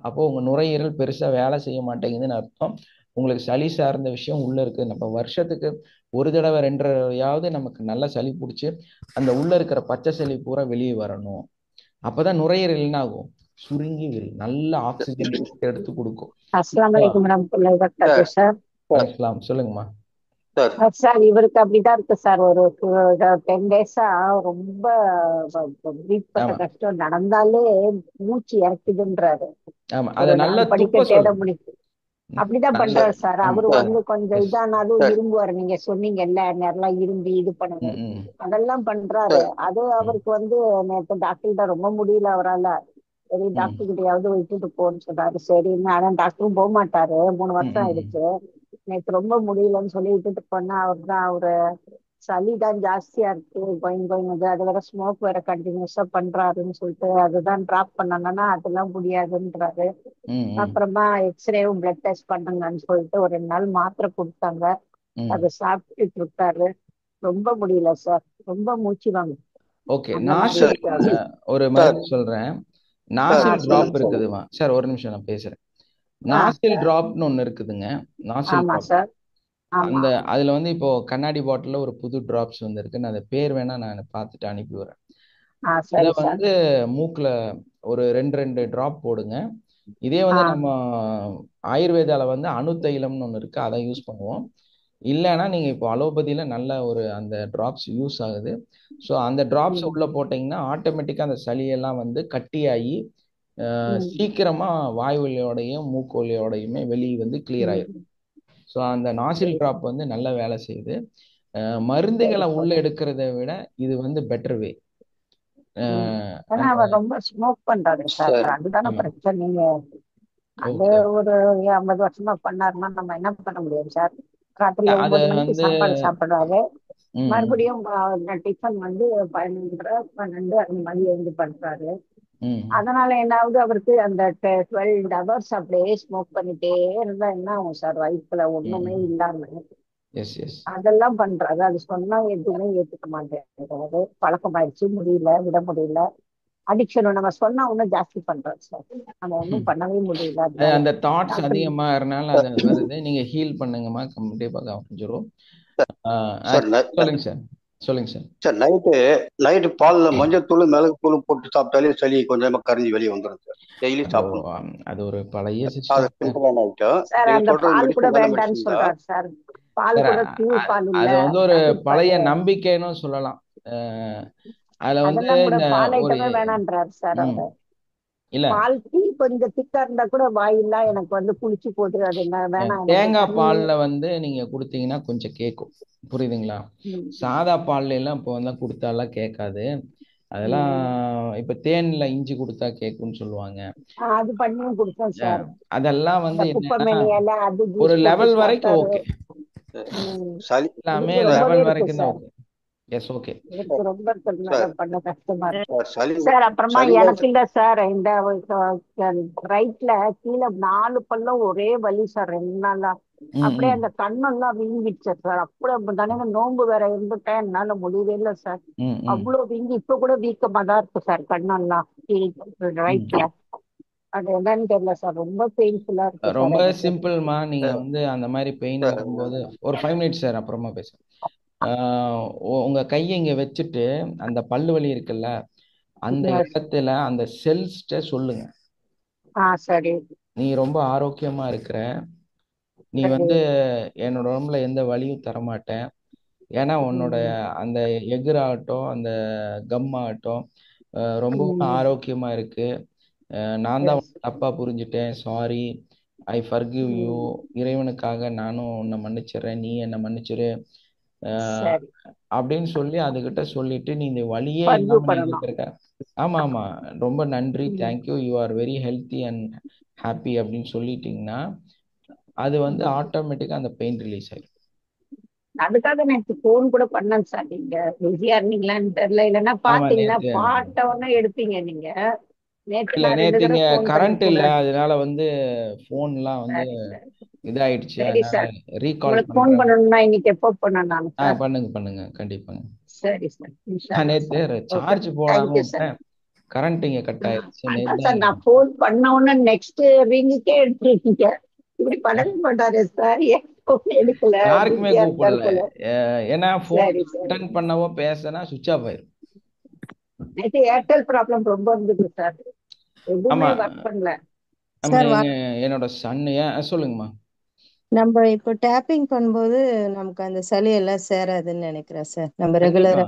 அப்போ உங்க நுரையீரல் பெருசா வேலை செய்ய மாட்டேங்குதுன்னு அர்த்தம். உங்களுக்கு சளி சார்ந்த விஷயம் உள்ள இருக்கு. நம்ம வருஷத்துக்கு ஒரு தடவை 2 தடவையாவது நமக்கு நல்ல சளி பிடிச்சி அந்த உள்ள இருக்கிற பச்சை சளி பூரா வெளியே வரணும். அப்பதான் நுரையீரல் என்ன ஆகும், சுருங்கி வரும், நல்ல ஆக்சிஜன் எடுத்து கொடுக்கும். அஸ்ஸலாமு அலைக்கும் வரஹ்மத்துல்லாஹி வபரகாத்துஹு சார். அஸ்லாம், சொல்லுங்கம்மா. சார் சார் இவருக்கு அப்படிதான் இருக்கு சார். ஒரு 10 டேஸா ரொம்ப பிரீத் பண்ண ஆமா கஷ்டம், நடந்தாலே மூச்சு இறக்குதுன்றாரு. ஆமா, அதை ஒரு நல்லா 4 படிக்க துப்ப தேட சொல்லுங்க. முடியுது. அப்படிதான் நல்லா பண்றாரு சார். ஆமா. அவரு சார் வந்து கொஞ்சம் எஸ். இதானாலும் சார் இரும்புவாரு. நீங்க சொன்னீங்கல்ல நல்லா இரும்பி இது பண்ணுங்க, ம் அதெல்லாம் பண்றாரு. சார் அது ம் அவருக்கு வந்து நேற்று டாக்டர்கிட்ட ரொம்ப முடியல அவரால. சரி ம் டாக்டர் கிட்டயாவது விட்டுட்டு போன்னு சொன்னாரு. சரின்னு, ஆனா டாக்டரும் போக மாட்டாரு, 3 ம் வருஷம் ம் ஆயிடுச்சு. நேற்று ரொம்ப முடியலன்னு சொல்லி விட்டுட்டு போனா, அவர் தான் அவரு சளிதான் ஜாஸ்தியா இருக்கு கோயிங்குது, அது வேற ஸ்மோக் வேற கண்டினியூஸா பண்றாருன்னு சொல்லிட்டு அதுதான் டிராப் பண்ணணும்னா அதெல்லாம் முடியாதுன்றாரு. ம் ம் அப்புறமா எக்ஸ்ரேவும் பிளட் டெஸ்ட் பண்ணுங்கன்னு சொல்லிட்டு ஒரு 2 நாள் மாத்திரை கொடுத்தாங்க. ம் அதை சாப்பிட்டுட்டு இருக்காரு. ரொம்ப முடியல சார், ரொம்ப மூச்சு வாங்க ஓகே. அந்த மாதிரி நாசில் இருக்கு அவருக்கு. ஒரு சார் மருந்து சொல்றேன். சார் நாசில் சொல்லுங்க டிராப் சொல்லுங்க. இருக்குதுமா சார், ஒரு நிமிஷம் நான் பேசுறேன். ஆ நாசில் டிராப்னு ஒன்று இருக்குதுங்க. நாசில் ஆமா டிராப். சார். ஆமா அந்த அதுல வந்து இப்போ கண்ணாடி பாட்டில ஒரு புது டிராப்ஸ் வந்திருக்கு. நான் அந்த பேர் வேணா நான் பார்த்துட்டு அனுப்பி விடுறேன். அதை சரி சார். வந்து மூக்குல ஒரு 2 டிராப் போடுங்க. இதே ஆ வந்து நம்ம ஆயுர்வேதால வந்து அணு தைலம்னு ஒன்று இருக்கு, அதை யூஸ் பண்ணுவோம். இல்லைன்னா நீங்க இப்போ அலோபதியில நல்ல ஒரு அந்த டிராப்ஸ் யூஸ் ஆகுது. ஸோ அந்த டிராப்ஸ் ம் உள்ள போட்டீங்கன்னா ஆட்டோமேட்டிக்கா அந்த சளியெல்லாம் வந்து கட்டியாகி ம் சீக்கிரமா வாய் வழியோடையும் மூக்கு வழியோடையுமே வெளியே வந்து கிளியர் ஆயிடும். ம். ஸோ அந்த நாசில் சரி டிராப் வந்து நல்ல வேலை செய்யுது. சரி மருந்துகளை உள்ள சார். எடுக்கிறத விட இது வந்து பெட்டர் வே. ம். ஆனா அந்த அவர் ரொம்ப ஸ்மோக் பண்றாரு சார், சார் அதுதானே ஆமா பிரச்சனைங்க. அது ஓகே. ஒரு 50 வருஷமா பண்ணாருன்னா நம்ம என்ன பண்ண முடியும் சார். ராத்திரி அதை 9 மணிக்கு வந்து சாப்பாடு சாப்பிடுறாரு, ம் மறுபடியும் டிஃபன் வந்து 11:30 12 அந்த மாதிரி எழுந்து பண்றாரு. ம் அதனால என்ன ஆகுது, அவருக்கு அந்த 12 ஹவர்ஸ் அப்படியே ஸ்மோக் பண்ணிட்டே இருந்தா என்ன ஆகும் சார், வயிற்றுல ஒண்ணுமே ம் இல்லாம எஸ் எஸ். அதெல்லாம் பண்றாரு. அது சொன்னா எதுவுமே ஏத்துக்க மாட்டேங்கிறாரு. பழக்கமாயிடுச்சு, முடியல, விட முடியல. அடிக்ஷன் நம்ம சொன்னா ஒன்னும் ஜாஸ்தி பண்றாரு சார், நம்ம ஒன்றும் பண்ணவே முடியல. அதனால அந்த தாட்ஸ் டாக்டர் அதிகமாகறனால அது வருது. நீங்க ஹீல் பண்ணுங்கம்மா, கண்டிப்பா குறைஞ்சிரும். சார் சொல்லுங்க சார், சொல்லுங்க சார். சார் நைட்டு பால்ல மஞ்சள் தூள் மிளகு தூள் போட்டு சாப்பிட்டாலே சளி கொஞ்சமா கரைஞ்சி வெளியே வந்துடும் சார். டெய்லி சாப்பிடணும். அது ஒரு பழைய அது சிஸ்டம் சிம்பிளான ஐட்டம். சார். நீங்க அந்த சொல்றது பால் கூட மெடிசன் நல்ல வேண்டாம்னு மெடிசன் தான். சொல்றாரு சார். பால் சார். கூட பியூர் பால் இல்ல, அது வந்து ஒரு பாக்கெட் பழைய பால். நம்பிக்கைன்னு சொல்லலாம். அதுல வந்து அதெல்லாம் கூட இந்த பால் ஒரு ஐட்டமே வேணான்றாரு சார் அவரு. இல்ல பால் டீ கொஞ்சம் திக்கா இருந்தா கூட வாயில்லா எனக்கு வந்து புளிச்சு போகுது, அது என்ன வேணாம் எனக்கு தேங்காய் தண்ணி. பால்ல வந்து நீங்க கொடுத்தீங்கன்னா கொஞ்சம் கேட்கும், புரியுதுங்களா? ம், சாதா பால்ல எல்லாம் இப்போ வந்து கொடுத்தாலாம் கேட்காது. அதெல்லாம் ம். இப்ப தேன்ல இஞ்சி கொடுத்தா கேட்கும்னு சொல்லுவாங்க. அது பண்ணியும் கொடுத்தோம் சார். அதெல்லாம் இந்த வந்து என்னன்னா குப்பைமேனி இலை அது ஒரு ஜூஸ் போட்டு லெவல் வரைக்கும் சாப்பிட்டாரு. ஓகே, ம். சளி எல்லாமே இவருக்கு ரொம்பவே லெவல் இருக்கு வரைக்கும் தான் சார். ஓகே. S, okay. எனக்கு ரொம்ப சார் பண்ண கஷ்டமா இருக்கு சார் சளி சார். அப்புறமா சளி எனக்கு இல்ல சார், இந்த ரைட்ல கீழே 4 பல்லும் ஒரே வலி சார் 2 நாளா. ம் அப்படியே ம் அந்த கண்ணெல்லாம் வீங்கிடுச்சு சார். அப்படியே தானே நோன்பு வேற இருந்துட்டேன், என்னால முடியவே இல்லை சார். ம் ம் அவ்வளவு வீங்கி இப்ப கூட வீக்கமா தான் இருக்கு சார் கண்ணெல்லாம் ம். ரைட்ல. அது என்னன்னு தெரியல சார், ரொம்ப பெயின்ஃபுல்லா இருக்கு சார் ரொம்ப எனக்கு. சிம்பிள்மா. நீங்க சார் வந்து அந்த மாதிரி பெயின் சார் வரும்போது ஒரு 5 மினிட்ஸ் சார், அப்புறமா பேசுறேன். உங்க கையை இங்க வச்சுட்டு அந்த பல்லு வலி இருக்குல்ல, அந்த இடத்துல அந்த செல்ஸ்ட சொல்லுங்க, சரி நீ ரொம்ப ஆரோக்கியமா இருக்கிற, நீ சரி. வந்து என்னோட உடம்புல எந்த வலியும் தரமாட்டேன். ஏன்னா உன்னோட ம், அந்த எஃகு ஆகட்டும், அந்த கம் ஆகட்டும், ரொம்பவும் ம், ஆரோக்கியமா இருக்கு. நான் தான் yes. உன்னை தப்பா புரிஞ்சுட்டேன், சாரி, ஐ ஃபர்கிவ் யூ. ம், இறைவனுக்காக நானும் உன்னை மன்னிச்சிடுறேன், நீ என்னை மன்னிச்சிரு. அஹ் சரி. அப்படின்னு சொல்லி அதுகிட்ட சொல்லிட்டு நீ இந்த வழியே பர்கியூ இல்லாம நீ பண்ணணும். இருக்க. ஆமா ஆமா, ரொம்ப நன்றி, ம், thank you, you are very healthy and happy அப்படின்னு சொல்லிட்டீங்கன்னா அது வந்து ம். ஆட்டோமேட்டிக்கா அந்த பெயின் ரிலீஸ் ஆயிடும். அதுக்காக நேற்று போன் கூட பண்ணேன் சார். நீங்க பிஸியா இருந்தீங்களான்னு தெரியல, இல்லைன்னா ஆமா, பாத்தீங்கன்னா நேத்து பாட்ட உடனே எடுப்பீங்க நீங்க. நேற்று இல்ல, நான் 2 நேத்து தடவை இங்க போன் பண்ணி கரண்ட் கூட. இல்ல, அதனால வந்து போன்லாம் வந்து சரி சரி. இதாயிடுச்சு. சரி அதனால சார், ரீகால் உங்களுக்கு போன் பண்றேன். பண்ணணும்னா இன்னைக்கு எப்போ பண்ணலாம் சார்? பண்ணுங்க பண்ணுங்க, கண்டிப்பாங்க. சரி சார், இன்ஷா நான் அல்லாஹ் நேத்து சார். ஓகே, சார்ஜ் போடாம தேங்க்யூ சார். விட்டேன், கரண்ட் இங்க கட் ஆயிடுச்சு அதான் நேத்து. சார், நான் போன் பண்ண உடனே நெக்ஸ்ட் ரிங்குக்கே எடுத்துருக்கீங்க. இப்படி பண்ணவே மாட்டாரு சார், ஏன் phone எடுக்கல, யாருக்குமே பிஸியா இருக்காரு கூப்பிடல. போல. ஏன்னா போன் சரி சரி. அட்டன் பண்ணவோ பேசினா சுவிட்ச் ஆஃப் ஆயிரும். நேற்று ஏர்டெல் ப்ராப்ளம் ரொம்ப இருந்தது சார், எதுவுமே ஆமா, ஒர்க் பண்ணல. சார் என்னோட சன். ஏன் சொல்லுங்கம்மா. நம்ம இப்போ டேப்பிங் பண்ணும்போது நமக்கு அந்த சளி எல்லாம் சேராதுன்னு நினைக்கிறேன் சார், நம்ம கண்டிப்பா. ரெகுலரா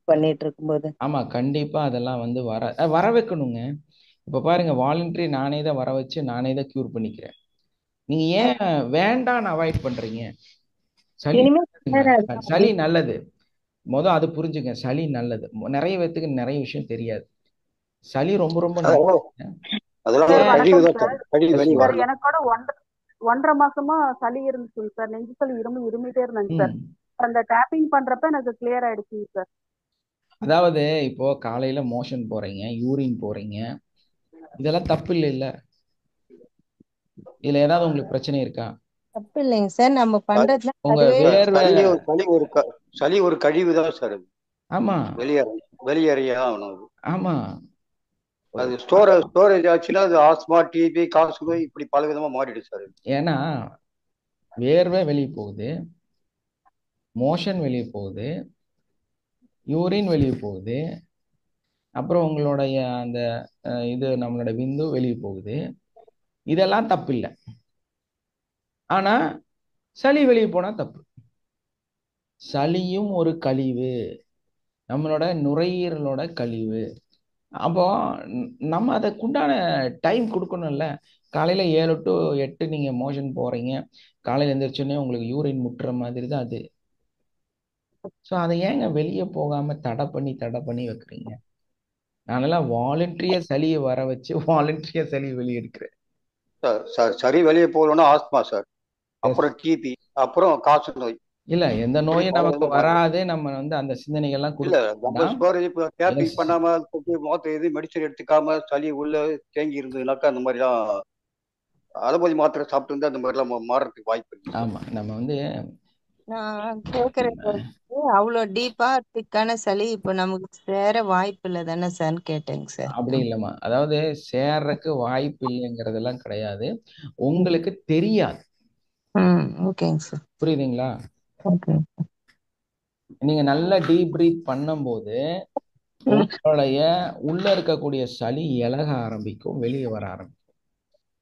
பண்ணிட்டு இருக்கும்போது. ஆமா, கண்டிப்பா அதெல்லாம் வந்து வர வைக்கணுங்க. இப்ப பாருங்க, வாலண்டரி நானே தான் வர வச்சு நானே தான் கியூர் பண்ணிக்கிறேன். நீங்க ஏன் வேண்டான்னு அவாய்ட் பண்றீங்க? சளி இனிமே நல்லதுங்க. சேராது சளி அப்படின்னு. நல்லது. அது புரிஞ்சுங்க, சளி நல்லது. நிறைய பேத்துக்கு நிறைய விஷயம் தெரியாது. சளி ரொம்ப ரொம்ப நல்லது. அதெல்லாம் சார் ஒரு ஏன்? கழிவு வணக்கம் தான் சார். சார், கழிவு Yes, வெளியே சொல்லுங்க. சார் வரணும். எனக்கு கூட 1.5 மாசமா சளி இருந்துச்சுங்க சார், நெஞ்சு சளி இருமிட்டே இருந்தேங்க சார். ம். அந்த டேப்பிங் பண்றப்ப எனக்கு கிளியர் ஆயிடுச்சுங்க சார். அதாவது இப்போ காலையில மோஷன் போறீங்க, யூரின் போறீங்க, இதெல்லாம் தப்பு இல்ல. இதுல ஏதாவது உங்களுக்கு பிரச்சனை இருக்கா? தப்பு இல்லைங்க சார், நம்ம பண்றதுல உங்க அதுவே. சார் வேர்வை. சளி ஒரு கழிவு தான் சார். அது ஆமா வெளியேறியே ஆகணும். அது ஆமா. அது ஸ்டோரேஜ் ஆச்சுன்னா அது ஆஸ்மா, டிபி, காசு இப்படி பல விதமா மாறிடுது சார். ஏன்னா வேர்வை வெளியே போகுது, மோஷன் வெளியே போகுது, யூரின் வெளியே போகுது, அப்புறம் உங்களுடைய அந்த இது நம்மளோட விந்து வெளியே போகுது. இதெல்லாம் தப்பு இல்லை. ஆனா சளி வெளியே போனா தப்பு. சளியும் ஒரு கழிவு, நம்மளோட நுரையீரலோட கழிவு. அப்போ நம்ம அதுக்குண்டான டைம் கொடுக்கணும்ல. காலையில 7 to 8 நீங்க மோஷன் போறீங்க, காலையில எந்திரிச்சோடனே உங்களுக்கு யூரின் முட்டுற மாதிரி தான் அது. ஸோ அதை ஏங்க வெளியே போகாம தடை பண்ணி வைக்கிறீங்க? நானெல்லாம் வாலண்டரியா சளியை வர வச்சு வாலண்டரியா சளியை வெளியே எடுக்கிறேன். சரி வெளியே போகணும்னா ஆஸ்மா சார், எஸ். அப்புறம் டிபி, அப்புறம் காசு நோய், இல்ல, எந்த இப்படி நோயும் பல நமக்கு விதமா மாறிடுது. வராது. நம்ம வந்து அந்த சிந்தனைகள்லாம் இல்ல கொடுக்க நம்ம வேண்டாம். ஸ்டோரேஜ் இப்போ டேப்பிங் எஸ். பண்ணாம மாத்திரை எது மெடிசன் எடுத்துக்காம சளி உள்ள தேங்கி இருந்ததுனாக்கா அந்த மாதிரிலாம் அலோபதி மாத்திரை சாப்பிட்டு இருந்தா அந்த மாதிரிலாம் மாறதுக்கு வாய்ப்பு இருக்கு சார். ஆமா, நம்ம வந்து நான் கேக்குறது வந்து, அவ்வளோ டீப்பா திக்கான சளி இப்போ நமக்கு சேர வாய்ப்பு இல்லை தானே சார்ன்னு கேட்டேங்க சார். அப்படி இல்லைம்மா. அதாவது சேர்றதுக்கு வாய்ப்பு இல்லைங்கிறதெல்லாம் கிடையாது, உங்களுக்கு தெரியாது. ம், ஓகேங்க சார். புரியுதுங்களா? ஓகே. நீங்க நல்லா டீப் பிரீத் பண்ணும்போது ம், உங்களுடைய உள்ள இருக்கக்கூடிய சளி இலக ஆரம்பிக்கும், வெளியே வர ஆரம்பிக்கும்.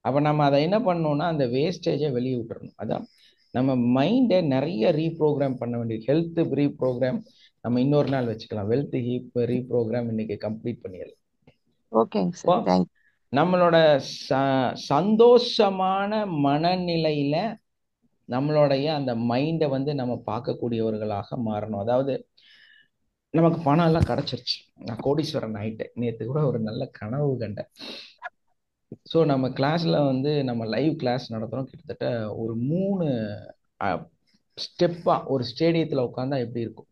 அப்ப நம்ம அதை என்ன பண்ணணும்னா அந்த வேஸ்டேஜை வெளியே விட்டுறணும். அதான் நம்ம மைண்டை நிறைய ரீப்ரோக்ராம் பண்ண வேண்டியது. ஹெல்த் ரீப்ரோக்ராம் நம்ம இன்னொரு நாள் வச்சுக்கலாம். வெல்த் ரீப்ரோக்ராம் இன்னைக்கு கம்ப்ளீட் பண்ணிடலாம். ஓகேங்க இப்போ சார், தேங்க்யூ. நம்மளோட சந்தோஷமான மனநிலையில நம்மளுடைய அந்த மைண்டை வந்து நம்ம பார்க்கக்கூடியவர்களாக மாறணும். அதாவது நமக்கு பணம் எல்லாம் கிடைச்சிருச்சு, நான் கோடீஸ்வரன் ஆயிட்டேன், நேற்று கூட ஒரு நல்ல கனவு கண்டேன். ஸோ நம்ம கிளாஸ்ல வந்து நம்ம லைவ் கிளாஸ் நடத்துகிறோம். கிட்டத்தட்ட ஒரு 3 ஸ்டெப்பா ஒரு ஸ்டேடியத்தில் உட்காந்தா எப்படி இருக்கும்,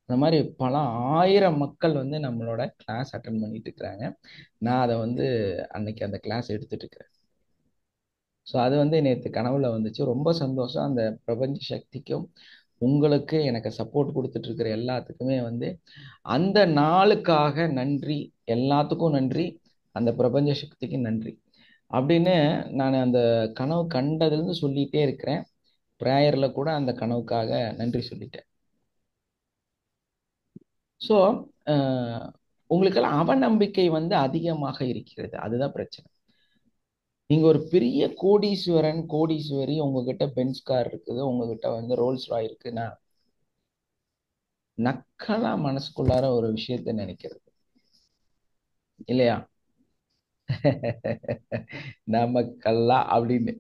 அந்த மாதிரி பல ஆயிரம் மக்கள் வந்து நம்மளோட கிளாஸ் அட்டன் பண்ணிட்டு இருக்கிறாங்க. நான் அதை வந்து அன்னைக்கு அந்த கிளாஸ் எடுத்துட்டு இருக்கிறேன். ஸோ அது வந்து நேற்று கனவுல வந்துச்சு. ரொம்ப சந்தோஷம். அந்த பிரபஞ்ச சக்திக்கும் உங்களுக்கு எனக்கு சப்போர்ட் கொடுத்துட்டு இருக்கிற எல்லாத்துக்குமே வந்து அந்த நாளுக்காக நன்றி, எல்லாத்துக்கும் நன்றி, அந்த பிரபஞ்ச சக்திக்கு நன்றி அப்படின்னு நான் அந்த கனவு கண்டதுலேருந்து சொல்லிகிட்டே இருக்கிறேன். ப்ரேயரில் கூட அந்த கனவுக்காக நன்றி சொல்லிட்டேன். ஸோ உங்களுக்கெல்லாம் அவநம்பிக்கை வந்து அதிகமாக இருக்கிறது. அதுதான் பிரச்சனை. நீங்க ஒரு பெரிய கோடீஸ்வரன் கோடீஸ்வரி, உங்ககிட்ட பென்ஸ் கார் இருக்குது, உங்ககிட்ட வந்து ரோல்ஸ் ராய் இருக்குன்னா நக்கலா மனசுக்குள்ளார ஒரு விஷயத்த நினைக்கிறது இல்லையா? நமக்கெல்லாம் அப்படின்னு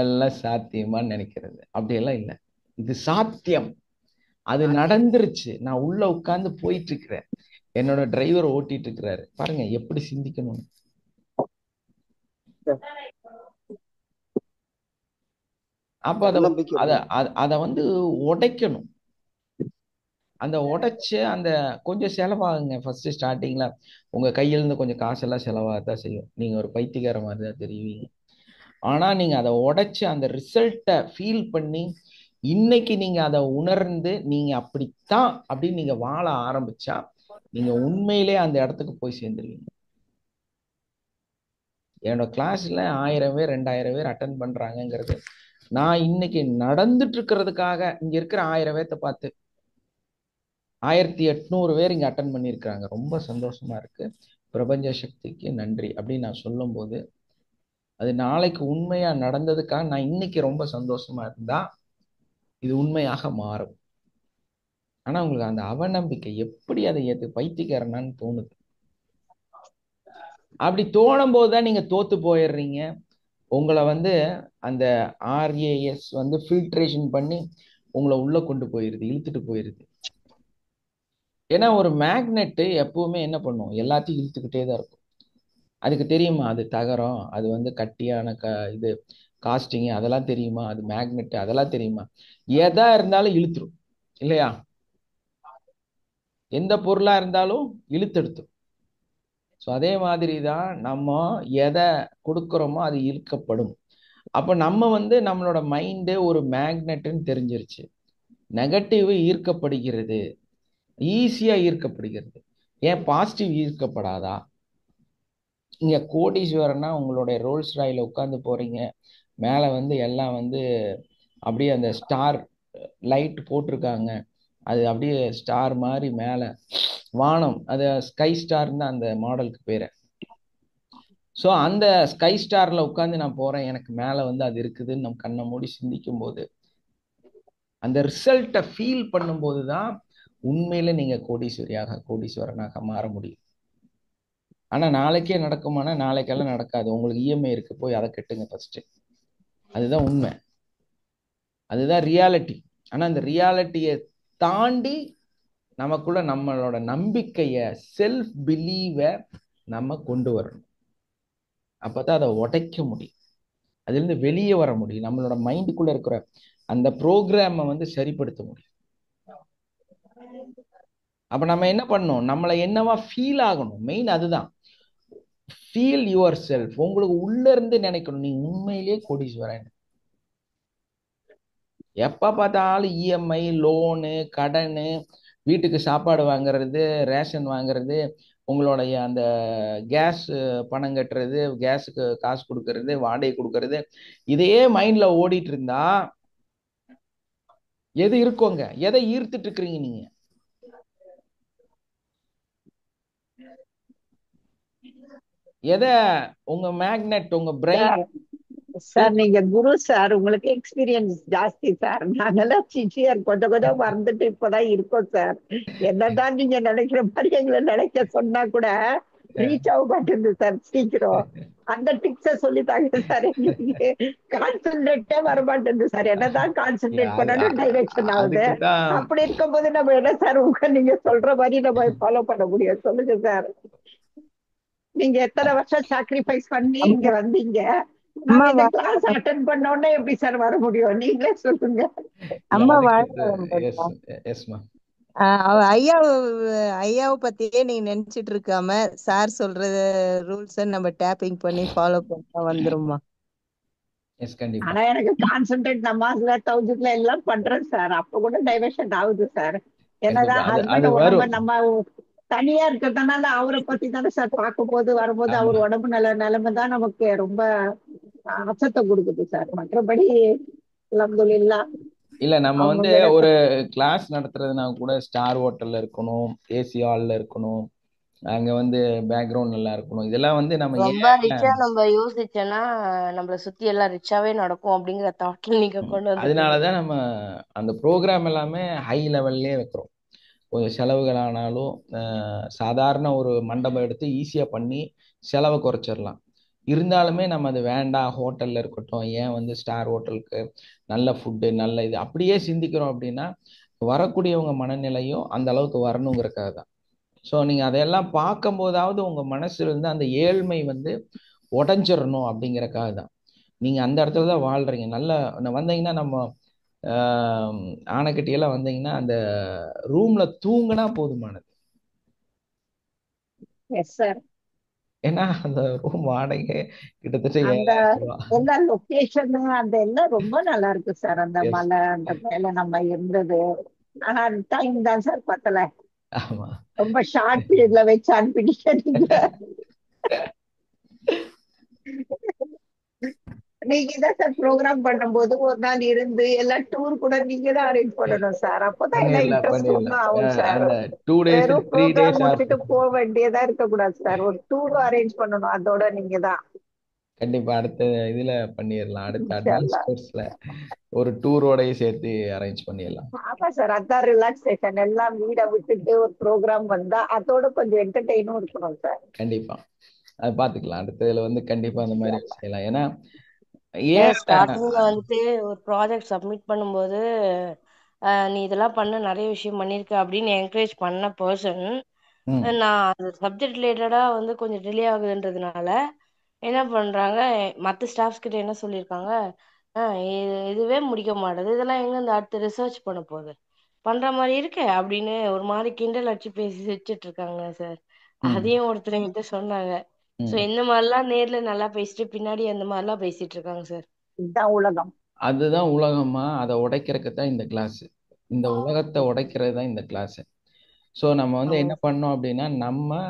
எல்லாம் சாத்தியமான்னு நினைக்கிறது. அப்படியெல்லாம் இல்லை. இது சாத்தியம். அது நடந்துருச்சு. நான் உள்ள உட்கார்ந்து போயிட்டு இருக்கிறேன். என்னோட டிரைவர் ஓட்டிட்டு இருக்கிறாரு. பாருங்க எப்படி சிந்திக்கணும். அப்ப அத வந்து உடைக்கணும். அந்த உடைச்சு அந்த கொஞ்சம் செலவாகுங்க. ஃபர்ஸ்ட் ஸ்டார்டிங்ல உங்க கையில இருந்து கொஞ்சம் காசெல்லாம் செலவாகத்தான் செய்யும். நீங்க ஒரு பைத்தியக்கார மாதிரி தான் தெரியுவீங்க. ஆனா நீங்க அதை உடைச்சு அந்த ரிசல்ட்டை ஃபீல் பண்ணி இன்னைக்கு நீங்க அதை உணர்ந்து நீங்க அப்படித்தான் அப்படின்னு நீங்க வாழ ஆரம்பிச்சா நீங்க உண்மையிலே அந்த இடத்துக்கு போய் சேர்ந்துருவீங்க. என்னோட கிளாஸ்ல 1000 பேர் 2000 பேர் அட்டன் பண்றாங்கிறது நான் இன்னைக்கு நடந்துட்டு இருக்கிறதுக்காக இங்க இருக்கிற 1000 பேர்த்த பார்த்து 1800 பேர் இங்க அட்டன் பண்ணியிருக்கிறாங்க. ரொம்ப சந்தோஷமா இருக்கு. பிரபஞ்ச சக்திக்கு நன்றி அப்படின்னு நான் சொல்லும் போது அது நாளைக்கு உண்மையா நடந்ததுக்காக நான் இன்னைக்கு ரொம்ப சந்தோஷமா இருந்தா இது உண்மையாக மாறும். ஆனா உங்களுக்கு அந்த அவநம்பிக்கை எப்படி அதை பைத்தியக்காரனான்னு தோணுது. அப்படி தோணும் போதுதான் நீங்க தோத்து போயிடுறீங்க. உங்களை வந்து அந்த ஆர்ஏஎஸ் வந்து ஃபில்ட்ரேஷன் பண்ணி உங்களை உள்ள கொண்டு போயிருது, இழுத்துட்டு போயிருது. ஏன்னா ஒரு மேக்னெட்டு எப்பவுமே என்ன பண்ணும், எல்லாத்தையும் இழுத்துக்கிட்டே தான் இருக்கும். அதுக்கு தெரியுமா அது தகரம், அது வந்து கட்டியான இது காஸ்டிங், அதெல்லாம் தெரியுமா, அது மேக்னெட் அதெல்லாம் தெரியுமா? எதா இருந்தாலும் இழுத்துரும் இல்லையா? எந்த பொருளா இருந்தாலும் இழுத்தெடுத்துரும். ஸோ அதே மாதிரி தான் நம்ம எதை கொடுக்குறோமோ அது ஈர்க்கப்படும். அப்போ நம்ம வந்து நம்மளோட மைண்டு ஒரு மேக்னெட்டுன்னு தெரிஞ்சிருச்சு. நெகட்டிவ் ஈர்க்கப்படுகிறது, ஈஸியா ஈர்க்கப்படுகிறது. ஏன் பாசிட்டிவ் ஈர்க்கப்படாதா? இங்க கோடீஸ்வரனா உங்களுடைய ரோல்ஸ் ராயில உட்கார்ந்து போறீங்க, மேல வந்து எல்லாம் வந்து அப்படியே அந்த ஸ்டார் லைட் போட்டிருக்காங்க, அது அப்படியே ஸ்டார் மாதிரி மேல வானம், அது ஸ்கை ஸ்டார் தான் அந்த மாடலுக்கு பேரு. ஸோ அந்த ஸ்கை ஸ்டார்ல உட்காந்து நான் போறேன், எனக்கு மேல வந்து அது இருக்குதுன்னு நம்ம கண்ணை மூடி சிந்திக்கும் போது அந்த ரிசல்ட்டை ஃபீல் பண்ணும்போது தான் உண்மையில நீங்க கோடீஸ்வரனாக மாற முடியும். ஆனா நாளைக்கே நடக்குமானா நாளைக்கெல்லாம் நடக்காது. உங்களுக்கு இஎம்ஐ இருக்கு, போய் அதை கட்டுங்க ஃபர்ஸ்ட். அதுதான் உண்மை, அதுதான் ரியாலிட்டி. ஆனா அந்த ரியாலிட்டியை தாண்டி நமக்குள்ள நம்மளோட நம்பிக்கைய, செல்ஃப் பிலீவை நம்ம கொண்டு வரணும். அப்பதான் அதை உடைக்க முடியும், அதுல இருந்து வெளியே வர முடியும், நம்மளோட மைண்டுக்குள்ள இருக்கிற அந்த ப்ரோக்ராமை வந்து சரிப்படுத்த முடியும். அப்ப நம்ம என்ன பண்ணணும், நம்மளை என்னவா ஃபீல் ஆகணும், மெயின் அதுதான். Feel your self. உங்களுக்கு உள்ள இருந்து நினைக்கணும் நீ உண்மையிலேயே கோடீஸ்வரன். எப்ப பார்த்தாலும் இஎம்ஐ, லோனு, கடனு, வீட்டுக்கு சாப்பாடு வாங்குறது, ரேஷன் வாங்குறது, உங்களுடைய அந்த கேஸ் பணம் கட்டுறது, கேஸுக்கு காசு கொடுக்கறது, வாடகை கொடுக்கறது, இதையே மைண்ட்ல ஓடிட்டு இருந்தா எது இருக்கோங்க, எதை ஈர்த்துட்டு இருக்கிறீங்க நீங்க? எதை உங்க மேக்னெட், உங்க பிரெயின்? சார் நீங்க குரு சார், உங்களுக்கு எக்ஸ்பீரியன்ஸ் ஜாஸ்தி சார். நாங்கெல்லாம் சின்சியர், கொஞ்சம் கொஞ்சம் மறந்துட்டு இப்பதான் இருக்கோம் சார். என்னதான் நீங்க நினைக்கிற மாதிரி எங்களை நினைக்க சொன்னா கூட ரீச் ஆக மாட்டேங்குது சார் சீக்கிரம். அந்த டிப்ஸ சொல்லித்தாங்க சார். எங்களுக்கு கான்சென்ட்ரேட்டே வர மாட்டேங்குது சார். என்னதான் கான்சென்ட்ரேட் பண்ணாலும் டைரக்ஷன் ஆகுது. அப்படி இருக்கும்போது நம்ம என்ன சார் நீங்க சொல்ற மாதிரி நம்ம ஃபாலோ பண்ண முடியும்? சொல்லுங்க சார். நீங்க எத்தனை வருஷம் சாக்ரிஃபைஸ் பண்ணி இங்க வந்தீங்க, நாங்க இந்த கிளாஸ் அட்டெண்ட் பண்ண உடனே எப்படி சார் வர முடியும்? நீங்களே சொல்லுங்க. அம்மா எஸ்மா. ஐயாவை பத்தியே நீங்க நினைச்சிட்டு இருக்காம சார் சொல்ற ரூல்ஸ் நம்ம டேப்பிங் பண்ணி ஃபாலோ பண்ணா வந்துருமா? எஸ், கண்டிப்பா ஆனா எனக்கு கான்சென்ட்ரேட் நமாஸ்ல தௌஜித்ல எல்லாம் பண்றேன் சார். அப்ப கூட டைவர்ஷன் ஆகுது சார். கண்டிப்பா என்னதான் அது ஹஸ்பண்ட் அது உடம்ப வரும். நம்ம தனியா இருக்கிறதுனால அவரை பத்தி தானே சார் பார்க்கும்போது வரும்போது ஆமா, அவர் உடம்பு நிலைமை தான் நமக்கு ரொம்ப அச்சத்தை கொடுக்குது சார். மற்றபடி அல்ஹம்துலில்லாஹ் இல்ல நம்ம அவங்க வந்து மேல ஒரு கிளாஸ் நடத்துறதுனா கூட ஸ்டார் ஹோட்டல்ல இருக்கணும், ஏசி ஹால்ல இருக்கணும், அங்க வந்து பேக்ரவுண்ட் நல்லா இருக்கணும். இதெல்லாம் வந்து நம்ம ரொம்ப ரிச்சா நம்ம யோசிச்சோன்னா நம்மள சுத்தி எல்லாம் ரிச்சாவே நடக்கும் அப்படிங்கிற தாட்ல நீங்க கொண்டு வந்துட்டீங்க. அதனாலதான் நம்ம அந்த ப்ரோக்ராம் எல்லாமே ஹை லெவல்லே வைக்கிறோம். கொஞ்சம் செலவுகள் ஆனாலும் சாதாரண ஒரு மண்டபம் எடுத்து ஈஸியா பண்ணி செலவை குறைச்சிடலாம். இருந்தாலுமே நம்ம அது வேண்டாம், ஹோட்டல்ல இருக்கட்டும், ஏன் வந்து ஸ்டார் ஹோட்டலுக்கு நல்ல ஃபுட்டு நல்ல இது அப்படியே சிந்திக்கிறோம் அப்படின்னா வரக்கூடியவங்க மனநிலையும் அந்த அளவுக்கு வரணுங்கிறக்காக தான். ஸோ நீங்கள் அதையெல்லாம் பார்க்கும்போதாவது உங்கள் மனசுல இருந்து அந்த ஏழ்மை வந்து உடஞ்சிடணும் அப்படிங்கறக்காக தான். நீங்கள் அந்த இடத்துல தான் வாழ்றீங்க. நல்லா வந்தீங்கன்னா நம்ம ஆனைக்கட்டியெல்லாம் வந்தீங்கன்னா அந்த ரூம்ல தூங்கினா போதுமானது. Yes sir. ஏன்னா அந்த ரூம் வாடகை கிட்டத்தட்ட அந்த 7,000 ரூபாய். எல்லா லொகேஷன் அந்த எல்லாம் ரொம்ப நல்லா இருக்கு சார். அந்த எஸ், மலை அந்த மேல நம்ம இருந்தது. ஆனா டைம் தான் சார் பத்தல. ஆமா. ரொம்ப ஷார்ட் பீரியட்ல வச்சு அனுப்பிட்டீங்க. நீங்க தான் சார் ப்ரோக்ராம் பண்ணும்போது ஒரு நாள் இருந்து எல்லாம் டூர் கூட நீங்க தான் அரேஞ்ச் பண்ணணும் சார். அப்பதான் எல்லாம் பண்ணிடலாம் இன்ட்ரெஸ்ட் ஒன்றும் பண்ணிடலாம். ஆகும் சார். அந்த 2 days வெறும் 3 days ப்ரோக்ராம் ஆர் முடிச்சுட்டு போக வேண்டியதா இருக்கக்கூடாது சார். ஒரு டூர் அரேஞ்ச் பண்ணணும் அதோட நீங்க தான். கண்டிப்பா அடுத்த இதுல பண்ணிடலாம். அடுத்த இன்ஷா அட்வான்ஸ் அல்லாஹ். கோர்ஸ்ல ஒரு டூரோடய சேர்த்து அரேஞ்ச் பண்ணிடலாம். ஆமா சார், அதான் ரிலாக்ஸேஷன். எல்லாம் வீடை விட்டுட்டு ஒரு ப்ரோக்ராம் வந்தா அதோட கொஞ்சம் என்டர்டெயினும் இருக்கணும் சார். கண்டிப்பா அது பாத்துக்கலாம். அடுத்ததுல வந்து கண்டிப்பா அந்த மாதிரி செய்யலாம். ஏன்னா சார் ஏன் ஸ்டார்டிங்ல வந்துட்டு ஒரு ப்ராஜெக்ட் சப்மிட் பண்ணும்போது நீ இதெல்லாம் பண்ண நிறைய விஷயம் பண்ணிருக்க அப்படின்னு என்கரேஜ் பண்ண பர்சன், ம், நான் அந்த சப்ஜெக்ட் ரிலேட்டடா வந்து கொஞ்சம் டிலே ஆகுதுன்றதுனால என்ன பண்றாங்க, மற்ற ஸ்டாஃப்ஸ் கிட்ட என்ன சொல்லியிருக்காங்க, இதுவே முடிக்க மாட்டேது, இதெல்லாம் எங்க இந்த அடுத்து ரிசர்ச் பண்ண போகுது பண்ற மாதிரி இருக்கே அப்படின்னு ஒரு மாதிரி கிண்டல் அடிச்சு பேசி வச்சுட்டு இருக்காங்க சார். ம், அதையும் ஒருத்தர் என்கிட்ட சொன்னாங்க. ஸோ ம். இந்த மாதிரிலாம் நேர்ல நல்லா பேசிட்டு பின்னாடி அந்த மாதிரிலாம் பேசிட்டு இருக்காங்க சார். இதுதான் உலகம். அதுதான் உலகமா? அதை உடைக்கிறதுக்கு தான் இந்த கிளாஸ். இந்த உலகத்தை உடைக்கிறது தான் இந்த கிளாஸ். ஸோ நம்ம வந்து என்ன பண்ணோம் அப்படின்னா நம்ம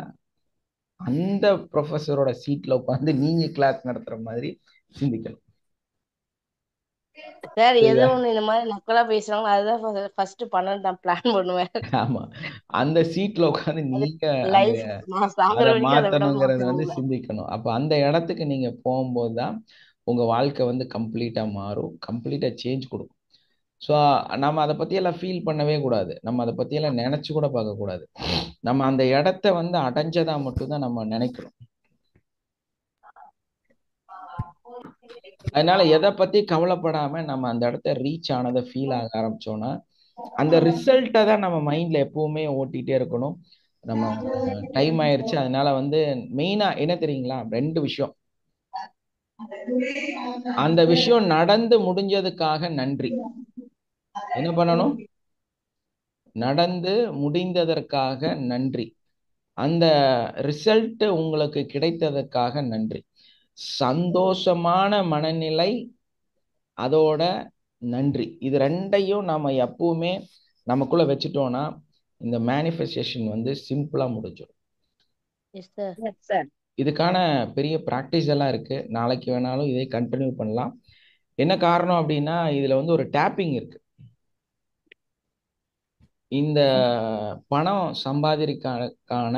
அந்த ப்ரொஃபஸரோட சீட்ல உட்காந்து நீங்க கிளாஸ் நடத்துற மாதிரி சிந்திக்கணும். சார் எது சரியா? ஒண்ணு இந்த மாதிரி நக்கலா பேசுறாங்களோ அதுதான் ஃபர்ஸ்ட் பண்ண நான் பிளான் பண்ணுவேன். ஆமா, அந்த சீட்ல உட்காந்து அது நீங்க அங்க லைஃப் நான் சாகுற அதை வரைக்கும் அதை விட மாத்தணுங்கிறத வந்து மாட்டேன். சிந்திக்கணும். அப்ப அந்த இடத்துக்கு நீங்க போகும்போது தான் உங்க வாழ்க்கை வந்து கம்ப்ளீட்டா மாறும், கம்ப்ளீட்டா சேஞ்ச் கொடுக்கும். ஸோ நம்ம அதை பத்தியெல்லாம் ஃபீல் பண்ணவே கூடாது, நம்ம அதை பத்தியெல்லாம் நினைச்சு கூட பார்க்க கூடாது. நம்ம அந்த இடத்த வந்து அடைஞ்சதா மட்டும்தான் நம்ம நினைக்கிறோம். அதனால எதை பத்தி கவலைப்படாம நம்ம அந்த இடத்த ரீச் ஆனதை ஃபீல் ஆக ஆரம்பிச்சோம்னா அந்த ரிசல்ட்டை தான் நம்ம மைண்ட்ல எப்பவுமே ஓட்டிகிட்டே இருக்கணும். நம்ம டைம் ஆயிருச்சு. அதனால வந்து மெயினா என்ன தெரியுங்களா, 2 விஷயம். அந்த விஷயம் நடந்து முடிஞ்சதுக்காக நன்றி. என்ன பண்ணணும்? நடந்து முடிந்ததற்காக நன்றி. அந்த ரிசல்ட் உங்களுக்கு கிடைத்ததற்காக நன்றி. சந்தோஷமான மனநிலை, அதோட நன்றி. இது 2ஐயும் நாம எப்பவுமே நமக்குள்ள வச்சுட்டோம்னா இந்த மேனிஃபெஸ்டேஷன் வந்து சிம்பிளா முடிஞ்சிடும். Yes sir. Yes sir. இதுக்கான பெரிய ப்ராக்டிஸ் எல்லாம் இருக்கு. நாளைக்கு வேணாலும் இதை கண்டினியூ பண்ணலாம். என்ன காரணம் அப்படின்னா இதுல வந்து ஒரு டேப்பிங் இருக்கு. இந்த பணம் சம்பாதிக்கான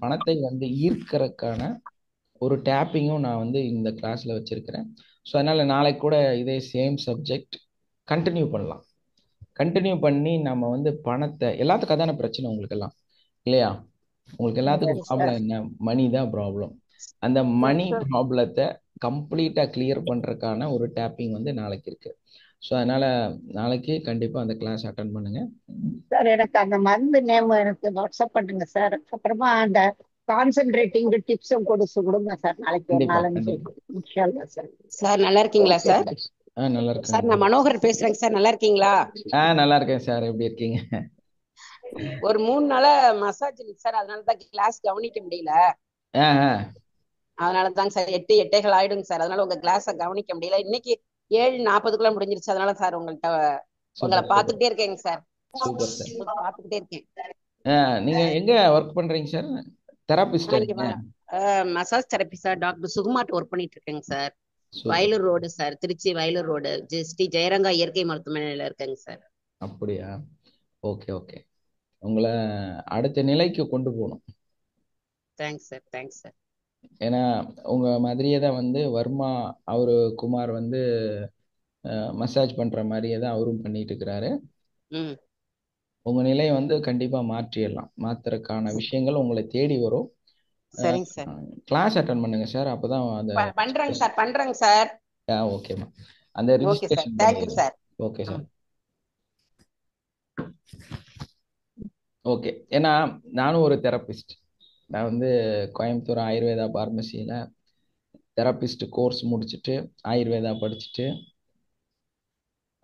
பணத்தை வந்து ஈர்க்கறதுக்கான ஒரு டேப்பிங்கும் நான் வந்து இந்த கிளாஸ்ல வச்சிருக்கிறேன். ஸோ அதனால நாளைக்கு கூட இதே சேம் சப்ஜெக்ட் கண்டினியூ பண்ணலாம். கண்டினியூ பண்ணி நம்ம வந்து பணத்தை, எல்லாத்துக்கும் அதான பிரச்சனை உங்களுக்கு எல்லாம் இல்லையா? உங்களுக்கு எல்லாத்துக்கும் எஸ் ப்ராப்ளம் சார். என்ன? மணி தான் ப்ராப்ளம். அந்த மணி ப்ராப்ளத்தை கம்ப்ளீட்டா கிளியர் பண்றதுக்கான ஒரு டேப்பிங் வந்து நாளைக்கு இருக்கு. ஸோ அதனால நாளைக்கு கண்டிப்பா அந்த கிளாஸ் அட்டன் பண்ணுங்க. சார் எனக்கு அந்த மருந்து நேம் எனக்கு வாட்ஸ்அப் பண்ணுங்க சார். அப்புறமா அந்த கான்சென்ட்ரேட்டிங் டிப்ஸும் கொடுங்க சார் நாளைக்கு ஒரு கண்டிப்பா நாலஞ்சு. கண்டிப்பா. இன்ஷா அல்லாஹ் சார். சார் நல்லா இருக்கீங்களா ஓகே சார்? சார். நல்லா சார் இருக்கேன். நான் மனோகர் பேசுறேங்க சார், நல்லா இருக்கீங்களா? நல்லா இருக்கேன் சார். எப்படி இருக்கீங்க? ஒரு 3 நாளா மசாஜ் சார், அதனாலதான் கிளாஸ் கவனிக்க முடியல. ஆ, ஆ. அதனாலதாங்க சார் 8 8:15 ஆயிடுங்க சார். அதனால உங்க கிளாஸ கவனிக்க முடியல. இன்னைக்கு 7:40க்குள்ள முடிஞ்சிருச்சு. அதனால சார் உங்கள்கிட்ட உங்களை சூப்பர் சூப்பர் பாத்துக்கிட்டே இருக்கேங்க சார். Super sir. பாத்துக்கிட்டே இருக்கேன். நீங்க எங்க ஒர்க் பண்றீங்க சார்? தெரபிஸ்டா நான் இங்க நீங்க? மசாஜ் தெரப்பி சார், டாக்டர் சுகுமார்ட்ட ஒர்க் பண்ணிட்டு இருக்கேங்க sir. Super. Vayalur road sir, Trichy Vayalur road, Sri Jayaranga இயற்கை மருத்துவமனையில இருக்கேங்க சார். அப்படியா? Okay okay. உங்களை அடுத்த நிலைக்கு கொண்டு போகணும். Thanks sir, thanks sir. ஏன்னா உங்க மாதிரியே தான் வந்து வர்மா அவரு குமார் வந்து மசாஜ் பண்ற மாதிரியே தான் அவரும் பண்ணிட்டு இருக்கிறாரு. ம் உங்க நிலையை வந்து கண்டிப்பா மாற்றிடலாம். மாத்துறதுக்கான விஷயங்கள் உங்களை தேடி வரும். சரிங்க சார். கிளாஸ் அட்டன் பண்ணுங்க சார். அப்பதான் அந்த பண்றேங்க சார், பண்றேங்க சார். ஓகேம்மா, அந்த ஓகே சார், ரிஜிஸ்ட்ரேஷன் தேங்க்யூ பண்ணிடுங்க. சார். Okay sir. ஓகே. ஏன்னா நானும் ஒரு தெரபிஸ்ட். நான் வந்து கோயம்புத்தூர் ஆயுர்வேதா பார்மசியில் தெரபிஸ்ட் கோர்ஸ் முடிச்சுட்டு ஆயுர்வேதா படிச்சுட்டு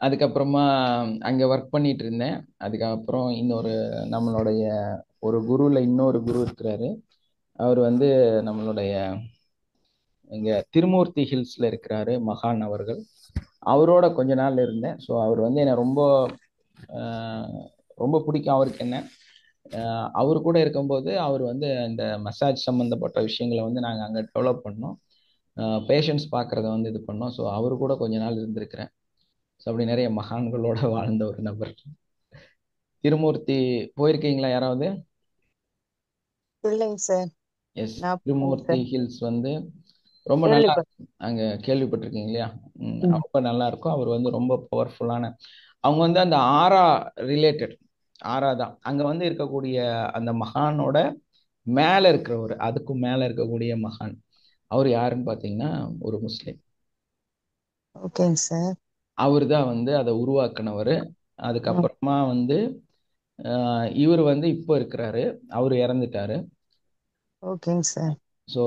அதுக்கப்புறமா அங்கே ஒர்க் பண்ணிட்டு இருந்தேன். அதுக்கப்புறம் இன்னொரு நம்மளுடைய ஒரு குருவில் இன்னொரு குரு இருக்கிறாரு. அவர் வந்து நம்மளுடைய இங்கே திருமூர்த்தி ஹில்ஸில் இருக்கிறாரு, மகான் அவர்கள். அவரோட கொஞ்ச நாள் இருந்தேன். ஸோ அவர் வந்து என்னை ரொம்ப ரொம்ப பிடிக்கும். அவருக்கு என்ன அவர் கூட இருக்கும்போது அவர் வந்து இந்த மசாஜ் சம்மந்தப்பட்ட விஷயங்களை வந்து நாங்கள் அங்கே டெவலப் பண்ணோம். பேஷண்ட்ஸ் பார்க்குறத வந்து இது பண்ணோம். ஸோ அவரு கூட கொஞ்ச நாள் இருந்திருக்கிறேன். ஸோ அப்படி நிறைய மகான்களோட வாழ்ந்த ஒரு நபர். திருமூர்த்தி போயிருக்கீங்களா யாராவது? இல்லைங்க சார். எஸ், நான் திருமூர்த்தி ஹில்ஸ் வந்து ரொம்ப நல்லா இருக்கும். அங்கே கேள்விப்பட்டிருக்கீங்க இல்லையா? ரொம்ப நல்லா இருக்கும். அவர் வந்து ரொம்ப பவர்ஃபுல்லான, அவங்க வந்து அந்த ஆரா ரிலேட்டட், ஆரா தான் அங்கே வந்து இருக்கக்கூடிய அந்த மகானோட மேலே இருக்கிறவர், அதுக்கும் மேலே இருக்கக்கூடிய மகான். அவர் யாருன்னு பார்த்தீங்கன்னா ஒரு முஸ்லீம். ஓகேங்க சார். அவர் தான் வந்து அதை உருவாக்குனவர். அதுக்கப்புறமா வந்து இவர் வந்து இப்போ இருக்கிறாரு, அவர் இறந்துட்டாரு. ஓகேங்க சார். ஸோ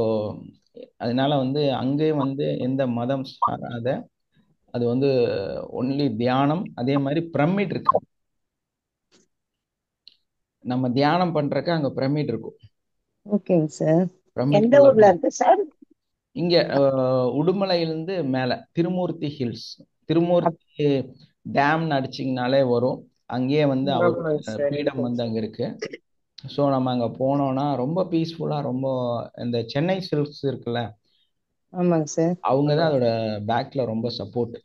அதனால வந்து அங்கே வந்து எந்த மதம் சாராத, அது வந்து ஒன்லி தியானம். அதே மாதிரி பிரமிட் இருக்கு. நம்ம தியானம் பண்றதுக்கு அங்க பிரமிட் இருக்கும். ஓகேங்க சார். எந்த ஊர்ல இருக்கு சார்? இங்க உடுமலையிலிருந்து மேல திருமூர்த்தி ஹில்ஸ். திருமூர்த்தி டேம்னு அடிச்சிங்கனாலே வரும். அங்கேயே வந்து அவர் பீடம் வந்து அங்க இருக்கு. ஸோ நம்ம அங்க போனோம்னா ரொம்ப பீஸ்ஃபுல்லா, ரொம்ப இந்த சென்னை சில்க்ஸ் இருக்குல்ல, ஆமாங்க சார், அவங்க தான் அதோட பேக்ல ரொம்ப சப்போர்ட்.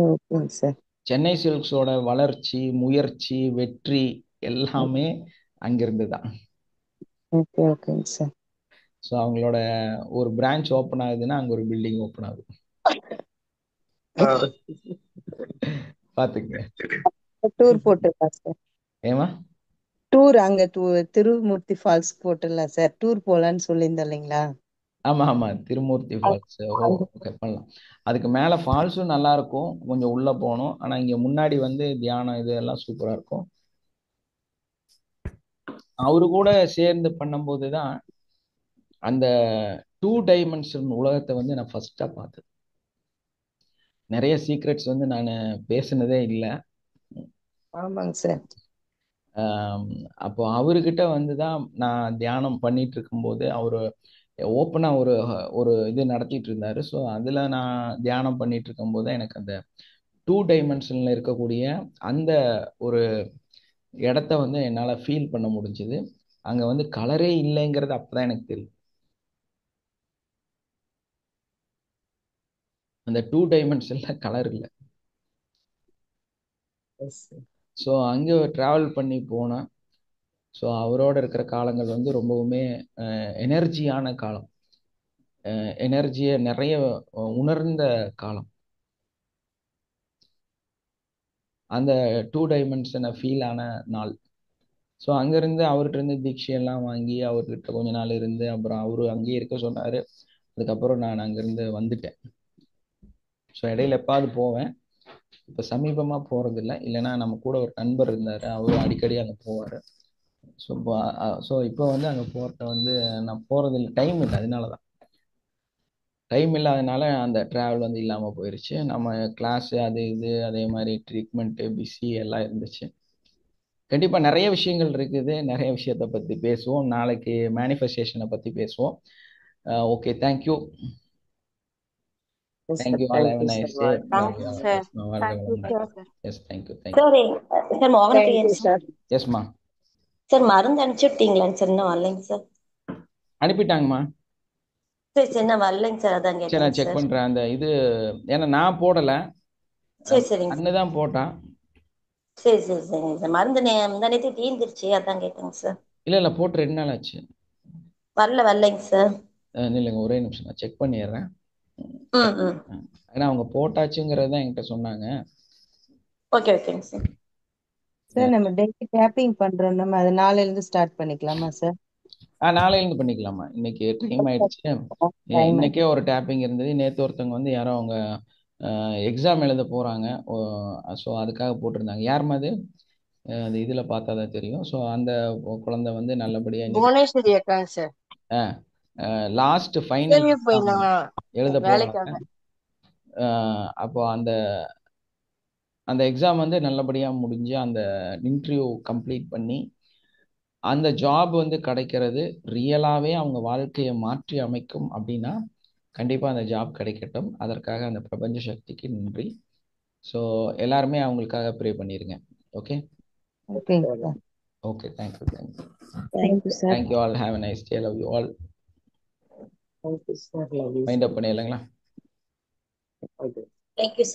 ஓகேங்க சார். சென்னை சில்க்ஸோட வளர்ச்சி, முயற்சி, வெற்றி எல்லாமே அங்கிருந்து தான். ஓகே ஓகேங்க சார். ஸோ அவங்களோட ஒரு பிரான்ச் ஓப்பன் ஆகுதுன்னா அங்க ஒரு பில்டிங் ஓப்பன் ஆகுது. பாத்துக்கங்க. டூர் போட்டுருக்கா சார்? ஏமா டூர் அங்க திருமூர்த்தி ஃபால்ஸ் போட்டுடலாம் சார். டூர் போலான்னு சொல்லியிருந்தோம் இல்லைங்களா? ஆமா ஆமா, திருமூர்த்தி ஃபால்ஸ். ஓகே, பண்ணலாம். அதுக்கு மேல ஃபால்ஸும் நல்லா இருக்கும், கொஞ்சம் உள்ள போகணும். ஆனா இங்க முன்னாடி வந்து தியானம் இது எல்லாம் சூப்பரா இருக்கும். அவரு கூட சேர்ந்து பண்ணும்போது தான் அந்த 2 டைமென்ஷன் உலகத்தை வந்து நான் ஃபர்ஸ்டா பார்த்தேன். நிறைய சீக்ரெட்ஸ் வந்து நான் பேசினதே இல்லை. ஆமாங்க சார். அப்போ அவர்கிட்ட வந்து தான் நான் தியானம் பண்ணிட்டு இருக்கும்போது அவரு ஓப்பனா ஒரு ஒரு இது நடத்திட்டு இருந்தாரு. ஸோ அதுல நான் தியானம் பண்ணிட்டு இருக்கும்போது எனக்கு அந்த 2 டைமென்ஷன்ல இருக்கக்கூடிய அந்த ஒரு இடத்த வந்து என்னால ஃபீல் பண்ண முடிஞ்சுது. அங்க வந்து கலரே இல்லைங்கிறது அப்பதான் எனக்கு தெரியும். அந்த 2 டைமென்ஷன்ல கலர் இல்லை. ஸோ அங்கே ட்ராவல் பண்ணி போனேன். ஸோ அவரோட இருக்கிற காலங்கள் வந்து ரொம்பவுமே எனர்ஜியான காலம், எனர்ஜியை நிறைய உணர்ந்த காலம். அந்த 2 டைமென்ஷனை ஃபீல் ஆன நாள். ஸோ அங்கேருந்து அவர்கிட்ட இருந்து தீட்சையெல்லாம் வாங்கி அவர்கிட்ட கொஞ்ச நாள் இருந்து அப்புறம் அவரு அங்கேயே இருக்க சொன்னார். அதுக்கப்புறம் நான் அங்கேருந்து வந்துட்டேன். ஸோ இடையில எப்பாவது போவேன். இப்போ சமீபமாக போகிறதில்ல. இல்லைன்னா நம்ம கூட ஒரு நண்பர் இருந்தார், அவரு அடிக்கடி அங்கே போவார். ஸோ இப்போ வந்து அங்கே போகிறத வந்து நான் போகிறதில்ல, டைம் இல்லை. அதனால தான் டைம் இல்லாதனால அந்த ட்ராவல் வந்து இல்லாமல் போயிடுச்சு. நம்ம கிளாஸு அது இது அதே மாதிரி ட்ரீட்மெண்ட்டு பிஸி எல்லாம் இருந்துச்சு. கண்டிப்பாக நிறைய விஷயங்கள் இருக்குது, நிறைய விஷயத்தை பற்றி பேசுவோம். நாளைக்கு மேனிஃபெஸ்டேஷனை பற்றி பேசுவோம். Okay, thank you. Yes, sir. Thank you all. Have Thank a you, nice sir. Day. Thank you sir. வாழ்க தேங்க்யூ வளமுடன். Sir. Yes, thank you thank you. Sir sir Mohanapriyan thank you sir. Sir. எஸ்மா, சார் மருந்து அனுப்பிச்சுட்டீங்களாங்க சார்? இன்னும் வரலைங்க சார். அனுப்பிட்டாங்கம்மா. சரி சரி, இன்னும் வரலைங்க சார், அதான் சரி, கேட்டேங்க நான் செக் சார். பண்ணுறேன். அந்த இது ஏன்னா நான் போடலை, சரி சரிங்க அண்ணு தான் போட்டான். சரி சரி சரிங்க சார். மருந்து முந்தானேத்து தீர்ந்துருச்சு, அதான் கேட்டேங்க சார். இல்லை போட்டு 2 நாள் ஆச்சு. வரலைங்க சார். இல்லைங்க, ஒரே நிமிஷம் நான் செக் பண்ணிடுறேன். ம் ம் ஏன்னா அவங்க போட்டாச்சுங்கிறது தான் என்கிட்ட சொன்னாங்க. ஓகே ஓகேங்க சார். சார் நம்ம டெய்லி டேப்பிங் பண்றோம், நம்ம அது நாளையில இருந்து ஸ்டார்ட் பண்ணிக்கலாமா சார்? நாளையிலேருந்து பண்ணிக்கலாமா? இன்னைக்கு டைம் ஆயிடுச்சு. டைம் இன்னைக்கே ஒரு டேப்பிங் இருந்தது. நேற்று ஒருத்தவங்க வந்து யாரோ அவங்க எக்ஸாம் எழுத போகிறாங்க, ஸோ அதுக்காக போட்டிருந்தாங்க. யாருமா அது? அது இதில் பார்த்தா தான் தெரியும். ஸோ அந்த குழந்தை வந்து நல்லபடியாக இன்னைக்கு புவனேஸ்வரி அக்காங்க சார். லாஸ்ட் ஃபைனல் இன்டர்வியூ போயிருந்தாங்க எழுத வேலைக்காக. போகிறாங்க. அப்போ அந்த அந்த எக்ஸாம் வந்து நல்லபடியாக முடிஞ்சு அந்த இன்டர்வியூ கம்ப்ளீட் பண்ணி அந்த ஜாப் வந்து கிடைக்கிறது ரியலாகவே அவங்க வாழ்க்கையை மாற்றி அமைக்கும் அப்படின்னா கண்டிப்பாக அந்த ஜாப் கிடைக்கட்டும். அதற்காக அந்த பிரபஞ்ச சக்திக்கு நன்றி. ஸோ எல்லாருமே அவங்களுக்காக ப்ரே பண்ணிடுங்க. ஓகே ஓகேங்க sir. Okay, thank you thank you thank you sir. Thank you all. Have a nice day. Love you all. Thank you sir. Love you mind sir. Up பண்ணிடலாங்களா? ஓகே. தேங்க்யூ